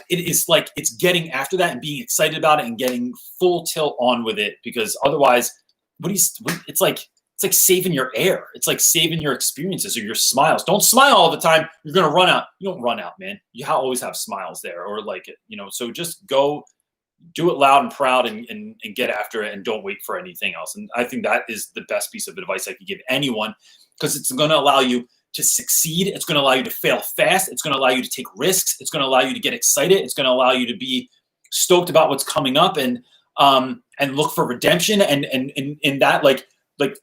It is like, it's getting after that and being excited about it and getting full tilt on with it, because otherwise, it's like saving your air. It's like saving your experiences or your smiles. Don't smile all the time. You're going to run out. You don't run out, man. You always have smiles there, or like, you know, so just go do it loud and proud and get after it and don't wait for anything else. And I think that is the best piece of advice I could give anyone, because it's going to allow you to succeed. It's going to allow you to fail fast. It's going to allow you to take risks. It's going to allow you to get excited. It's going to allow you to be stoked about what's coming up and look for redemption and in that, like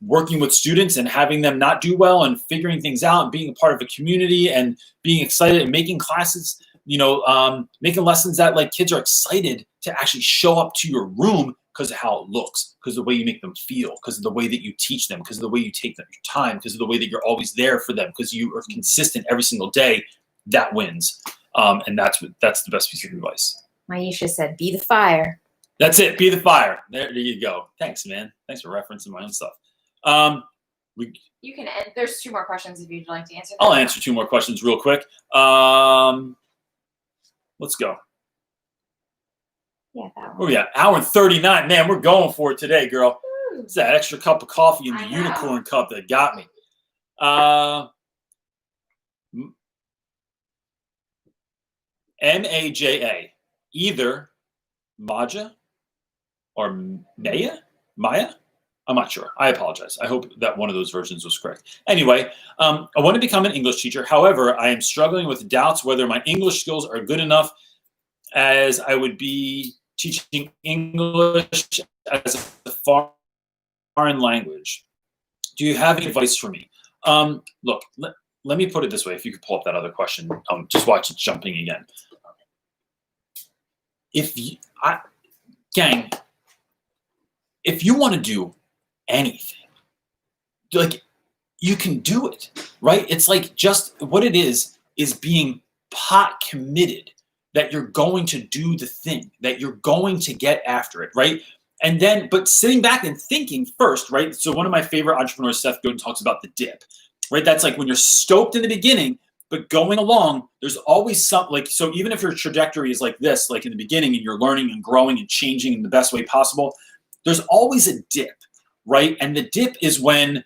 working with students and having them not do well and figuring things out and being a part of a community and being excited and making classes, you know, making lessons that like kids are excited to actually show up to your room because of how it looks, because of the way you make them feel, because of the way that you teach them, because of the way you take them your time, because of the way that you're always there for them, because you are consistent every single day. That wins. And that's the best piece of advice. Maisha said, be the fire. That's it. Be the fire. There you go. Thanks, man. Thanks for referencing my own stuff. You can. There's 2 more questions if you'd like to answer. I'll answer 2 more questions real quick. Let's go. Yeah, that one. Oh yeah, hour and 39. Man, we're going for it today, girl. Woo. It's that extra cup of coffee in the I know. unicorn cup that got me. M-A-J-A. Either Maja or Maya? I'm not sure. I apologize. I hope that one of those versions was correct. Anyway, I want to become an English teacher. However, I am struggling with doubts whether my English skills are good enough, as I would be teaching English as a foreign language. Do you have any advice for me? Look, let me put it this way. If you could pull up that other question, just watch it jumping again. If you want to do anything, like, you can do it, right? It's like, just what it is being pot committed that you're going to do the thing, that you're going to get after it, right? And then, but sitting back and thinking first, right? So one of my favorite entrepreneurs, Seth Godin, talks about the dip, right? That's like when you're stoked in the beginning, but going along, there's always something, like, so even if your trajectory is like this, like in the beginning, and you're learning and growing and changing in the best way possible, there's always a dip, right? And the dip is when,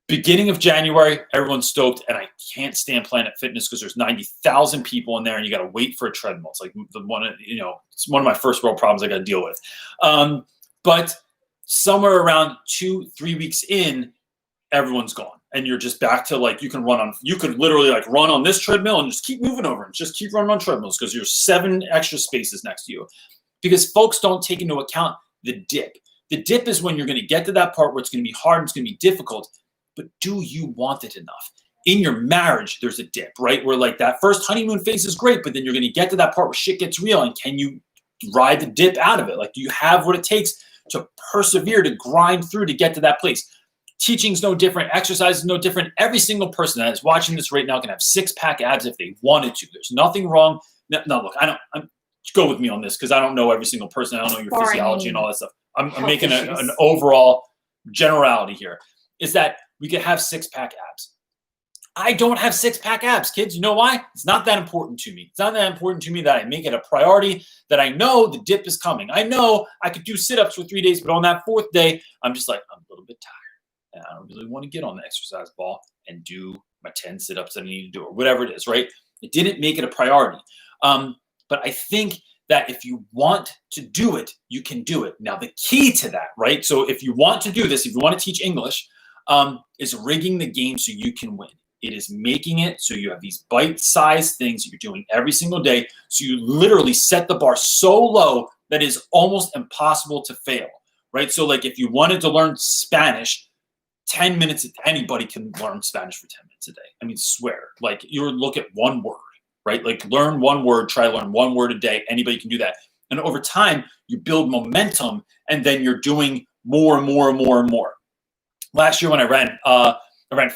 beginning of January, everyone's stoked, and I can't stand Planet Fitness because there's 90,000 people in there, and you got to wait for a treadmill. It's like the one, it's one of my first world problems I got to deal with. But somewhere around 2-3 weeks in, everyone's gone, and you're just back to, like, you could literally like run on this treadmill and just keep moving over and just keep running on treadmills because there's 7 extra spaces next to you, because folks don't take into account the dip. The dip is when you're going to get to that part where it's going to be hard and it's going to be difficult. But do you want it enough? In your marriage, there's a dip, right? Where, like, that first honeymoon phase is great, but then you're going to get to that part where shit gets real, and can you ride the dip out of it? Like, do you have what it takes to persevere, to grind through, to get to that place? Teaching's no different. Exercise is no different. Every single person that is watching this right now can have 6-pack abs if they wanted to. There's nothing wrong. No, look, go with me on this because I don't know every single person. I don't know your physiology and all that stuff. I'm making an overall generality here, is that we could have 6-pack abs. I don't have 6-pack abs, kids. You know why? It's not that important to me. It's not that important to me that I make it a priority, that I know the dip is coming. I know I could do sit-ups for 3 days, but on that 4th day, I'm just like, I'm a little bit tired, and I don't really want to get on the exercise ball and do my 10 sit-ups that I need to do, or whatever it is, right? It didn't make it a priority. But I think that if you want to do it, you can do it. Now, the key to that, right? So if you want to do this, if you want to teach English, is rigging the game so you can win. It is making it so you have these bite-sized things that you're doing every single day. So you literally set the bar so low that it is almost impossible to fail, right? So, like, if you wanted to learn Spanish, 10 minutes, anybody can learn Spanish for 10 minutes a day. I mean, swear, like, you look at one word, right? Like, learn one word, try to learn one word a day. Anybody can do that. And over time, you build momentum, and then you're doing more and more and more and more. Last year when I ran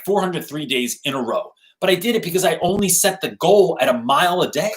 403 days in a row, but I did it because I only set the goal at a mile a day,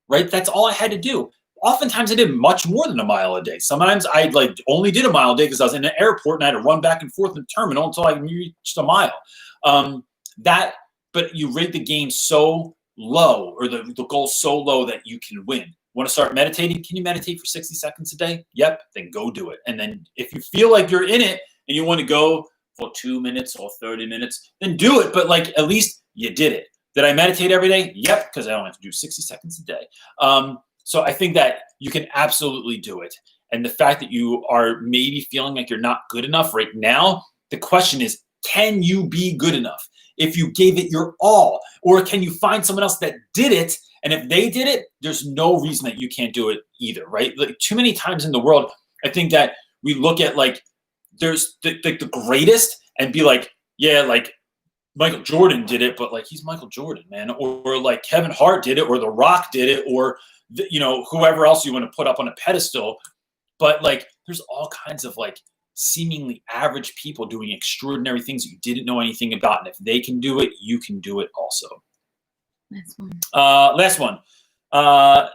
right? That's all I had to do. Oftentimes I did much more than a mile a day. Sometimes I only did a mile a day because I was in an airport and I had to run back and forth in the terminal until I reached a mile. But you rate the game so low, or the goal so low, that you can win. Want to start meditating? Can you meditate for 60 seconds a day? Yep, then go do it. And then if you feel like you're in it and you want to go for 2 minutes or 30 minutes, then do it. But, like, at least you did it. Did I meditate every day? Yep, because I don't have to do 60 seconds a day. So I think that you can absolutely do it. And the fact that you are maybe feeling like you're not good enough right now, the question is, can you be good enough if you gave it your all? Or can you find someone else that did it? And if they did it, there's no reason that you can't do it either, right? Like, too many times in the world, I think that we look at, like, there's the greatest and be like, yeah, like, Michael Jordan did it, but, like, he's Michael Jordan, man. Or like Kevin Hart did it, or The Rock did it, or whoever else you want to put up on a pedestal. But, like, there's all kinds of, like, seemingly average people doing extraordinary things that you didn't know anything about. And if they can do it, you can do it also. Last one. Last one. Am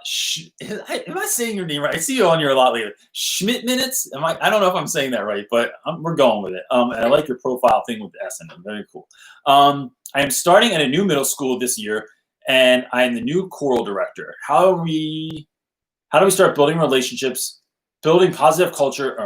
I saying your name right? I see you on here a lot later. Schmidt minutes? I don't know if I'm saying that right, but we're going with it. And I like your profile thing with the S in it. Very cool. I am starting at a new middle school this year, and I am the new choral director. How do we start building relationships, building positive culture?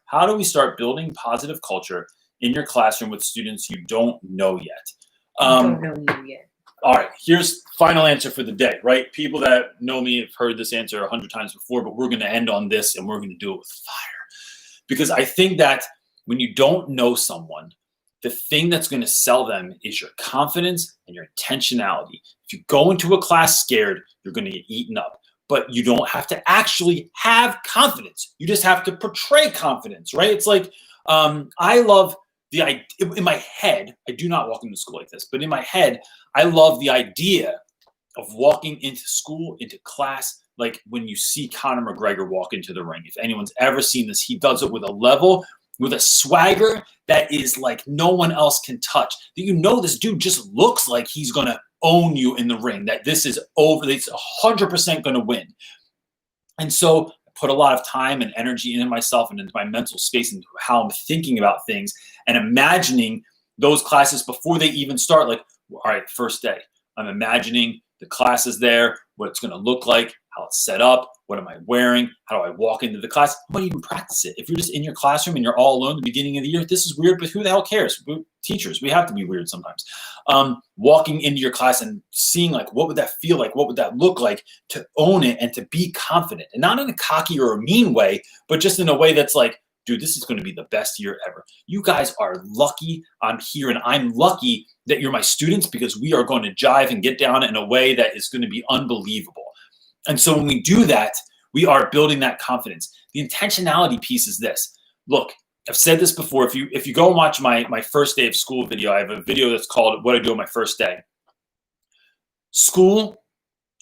How do we start building positive culture in your classroom with students you don't know yet? Don't know you yet. All right, here's final answer for the day, right? People that know me have heard this answer 100 times before, but we're going to end on this and we're going to do it with fire. Because I think that when you don't know someone, the thing that's going to sell them is your confidence and your intentionality. If you go into a class scared, you're going to get eaten up. But you don't have to actually have confidence. You just have to portray confidence, right? It's like, I love the idea, in my head, I do not walk into school like this, but in my head, I love the idea of walking into school, into class, like when you see Conor McGregor walk into the ring. If anyone's ever seen this, he does it with a level, with a swagger that is like no one else can touch. That you know this dude just looks like he's going to own you in the ring, that this is over, it's 100% going to win. And so I put a lot of time and energy into myself and into my mental space and how I'm thinking about things and imagining those classes before they even start. Like, all right, first day, I'm imagining the class is there, what it's going to look like, how it's set up, what am I wearing, how do I walk into the class, how do I even practice it? If you're just in your classroom and you're all alone at the beginning of the year, this is weird, but who the hell cares? We're teachers, we have to be weird sometimes. Walking into your class and seeing like, what would that feel like? What would that look like to own it and to be confident? And not in a cocky or a mean way, but just in a way that's like, dude, this is going to be the best year ever. You guys are lucky I'm here, and I'm lucky that you're my students because we are going to jive and get down in a way that is going to be unbelievable. And so when we do that, we are building that confidence. The intentionality piece is this. Look, I've said this before. If you go and watch my first day of school video, I have a video that's called What I Do on My First Day. School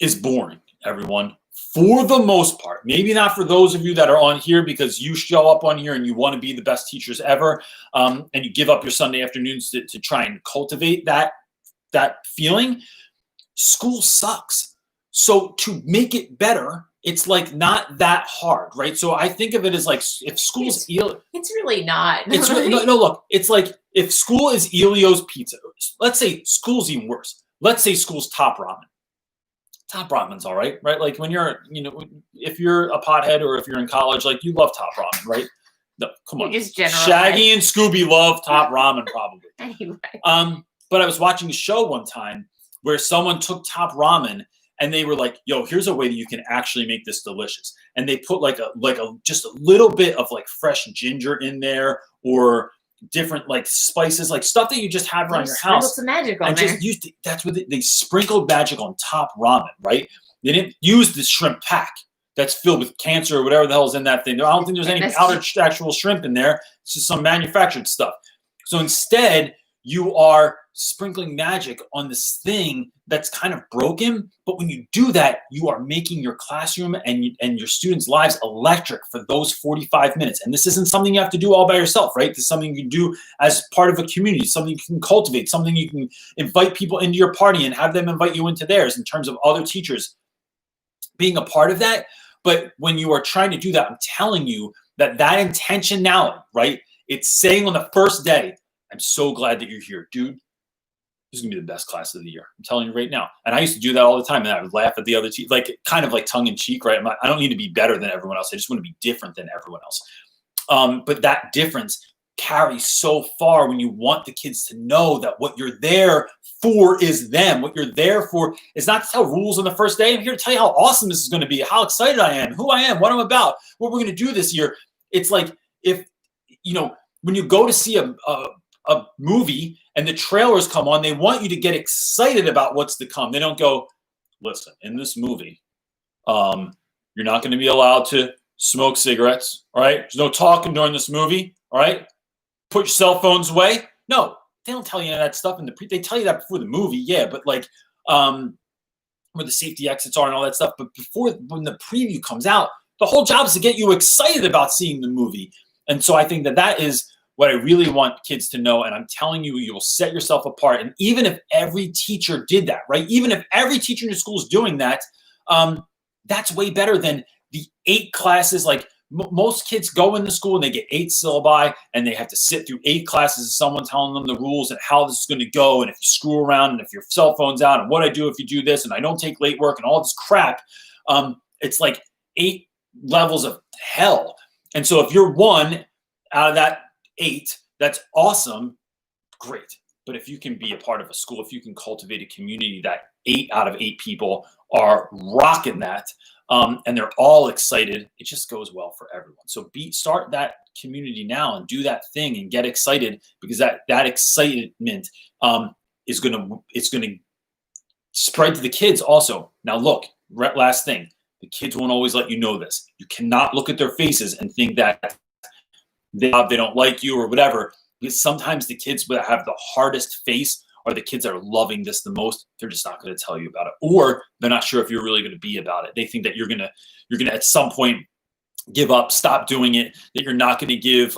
is boring, everyone. For the most part, maybe not for those of you that are on here because you show up on here and you want to be the best teachers ever, and you give up your Sunday afternoons to try and cultivate that feeling. School sucks. So to make it better, it's like not that hard, right? So I think of it as like if school's it's really not. It's really, no, look, it's like if school is Elio's Pizza. Let's say school's even worse. Let's say school's Top Ramen. Top ramen's all right? Like when you're, if you're a pothead or if you're in college, like you love Top Ramen, right? No, come on. Just generalize. Shaggy and Scooby love Top Ramen probably. Anyway. But I was watching a show one time where someone took Top Ramen and they were like, yo, here's a way that you can actually make this delicious. And they put like just a little bit of like fresh ginger in there or different like spices, like stuff that you just have around your house. Some magic on and there. just used that's what they sprinkled magic on Top Ramen, right? They didn't use the shrimp pack that's filled with cancer or whatever the hell is in that thing. I don't think there's any actual shrimp in there. It's just some manufactured stuff. So instead, you are sprinkling magic on this thing that's kind of broken. But when you do that, you are making your classroom and your students' lives electric for those 45 minutes. And this isn't something you have to do all by yourself, right? This is something you can do as part of a community, something you can cultivate, something you can invite people into your party and have them invite you into theirs in terms of other teachers being a part of that. But when you are trying to do that, I'm telling you that intentionality, right? It's saying on the first day, I'm so glad that you're here, dude. This is gonna be the best class of the year. I'm telling you right now. And I used to do that all the time, and I would laugh at the other team, like kind of like tongue in cheek, right? I don't need to be better than everyone else. I just want to be different than everyone else. But that difference carries so far when you want the kids to know that what you're there for is them. What you're there for is not to tell rules on the first day. I'm here to tell you how awesome this is going to be, how excited I am, who I am, what I'm about, what we're going to do this year. It's like if when you go to see a movie and the trailers come on, they want you to get excited about what's to come. They don't go, listen, in this movie, you're not going to be allowed to smoke cigarettes, all right? There's no talking during this movie, all right? Put your cell phones away. No, they don't tell you any of that stuff. They tell you that before the movie, yeah, but like where the safety exits are and all that stuff. But when the preview comes out, the whole job is to get you excited about seeing the movie. And so I think that is what I really want kids to know. And I'm telling you, you'll set yourself apart. And even if every teacher did that, right? Even if every teacher in your school is doing that, That's way better than the 8 classes. Like most kids go into school and they get 8 syllabi and they have to sit through 8 classes of someone telling them the rules and how this is going to go. And if you screw around and if your cell phone's out and what I do if you do this and I don't take late work and all this crap. It's like 8 levels of hell. And so if you're 1 out of that 8, that's awesome. Great. But if you can be a part of a school, if you can cultivate a community that 8 out of 8 people are rocking that, and they're all excited, it just goes well for everyone. So start that community now and do that thing and get excited, because that excitement is gonna spread to the kids also. Now look, last thing, the kids won't always let you know this. You cannot look at their faces and think that they don't like you or whatever. Because sometimes the kids that have the hardest face are the kids that are loving this the most. They're just not going to tell you about it, or they're not sure if you're really going to be about it. They think that you're gonna at some point give up, stop doing it, that you're not going to give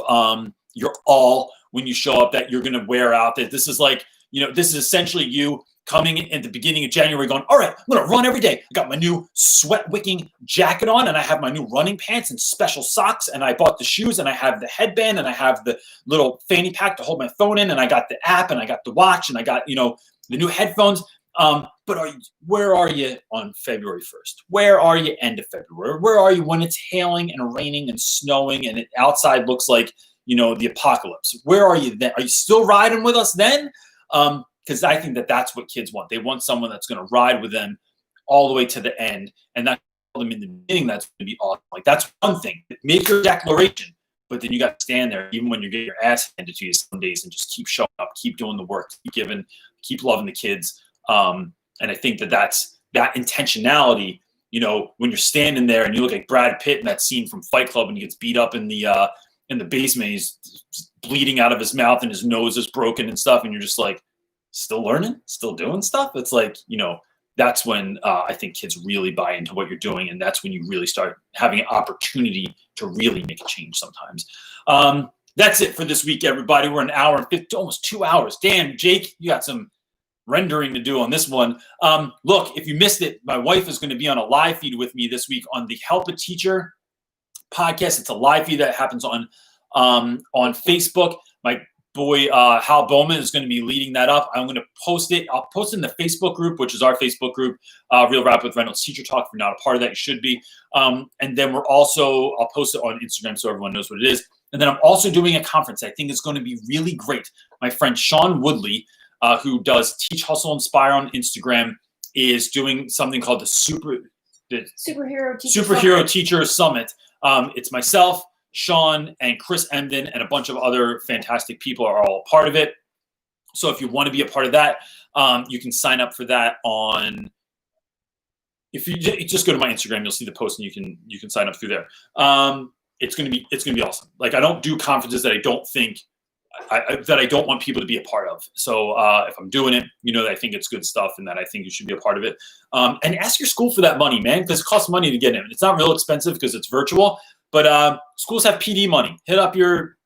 your all when you show up, that you're going to wear out, that this is like, this is essentially you coming in at the beginning of January going, all right, I'm going to run every day. I got my new sweat wicking jacket on and I have my new running pants and special socks and I bought the shoes and I have the headband and I have the little fanny pack to hold my phone in and I got the app and I got the watch and I got, the new headphones. But where are you on February 1st? Where are you end of February? Where are you when it's hailing and raining and snowing and it outside looks like, the apocalypse? Where are you then? Are you still riding with us then? Because I think that's what kids want. They want someone that's going to ride with them all the way to the end. And that's them in the beginning. That's going to be awesome. Like, that's one thing. Make your declaration, but then you got to stand there, even when you get your ass handed to you some days, and just keep showing up, keep doing the work, keep giving, keep loving the kids. And I think that's that intentionality. When you're standing there and you look like Brad Pitt in that scene from Fight Club, and he gets beat up in the basement, he's bleeding out of his mouth and his nose is broken and stuff, and you're just like, still learning, still doing stuff. It's like, that's when I think kids really buy into what you're doing. And that's when you really start having an opportunity to really make a change sometimes. That's it for this week, everybody. We're an hour and 50, almost 2 hours. Damn, Jake, you got some rendering to do on this one. Look, if you missed it, my wife is going to be on a live feed with me this week on the Help a Teacher podcast. It's a live feed that happens on Facebook. My boy Hal Bowman is going to be leading that up. I'm going to post it. I'll post it in the Facebook group, which is our Facebook group, Real Rap With Reynolds Teacher Talk. If you're not a part of that, you should be. And then I'll post it on Instagram so everyone knows what it is. And then I'm also doing a conference I think is going to be really great. My friend Sean Woodley, who does Teach, Hustle, Inspire on Instagram, is doing something called the Superhero Teacher Summit. It's myself, Sean, and Chris Emden, and a bunch of other fantastic people are all a part of it. So if you want to be a part of that, you can sign up for that on. If you just go to my Instagram, you'll see the post, and you can sign up through there. It's gonna be awesome. Like, I don't do conferences that I don't think that I don't want people to be a part of. So if I'm doing it, that I think it's good stuff and that I think you should be a part of it. And ask your school for that money, man, because it costs money to get in. It's not real expensive because it's virtual. But schools have PD money. Hit up your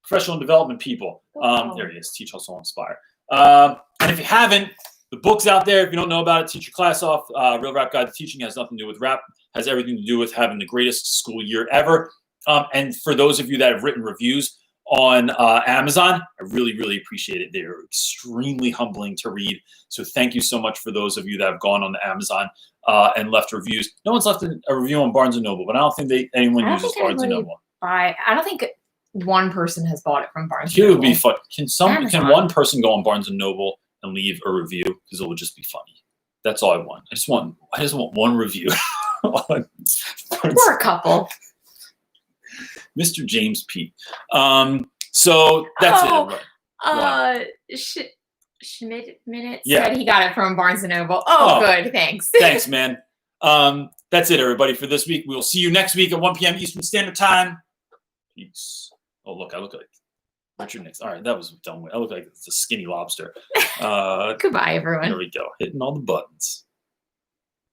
professional development people. There it is, Teach, Hustle, Inspire. And if you haven't, the book's out there. If you don't know about it, Teach Your Class Off. Real Rap Guide to Teaching has nothing to do with rap. Has everything to do with having the greatest school year ever. And for those of you that have written reviews on Amazon, I really, really appreciate it. They're extremely humbling to read. So thank you so much for those of you that have gone on the Amazon and left reviews. No one's left a review on Barnes & Noble, but I don't think anyone uses Barnes & Noble. I don't think one person has bought it from Barnes & It Noble. would be fun. Can one person go on Barnes & Noble and leave a review? Because it would just be funny. That's all I want. I just want one review. Or a couple. Mr. James P. So that's it. Schmidt said he got it from Barnes & Noble. Good. Thanks. Thanks, man. That's it, everybody, for this week. We'll see you next week at 1 p.m. Eastern Standard Time. Peace. Oh, look, I look like Richard Nixon. All right, that was done with. I look like it's a skinny lobster. Goodbye, everyone. There we go. Hitting all the buttons.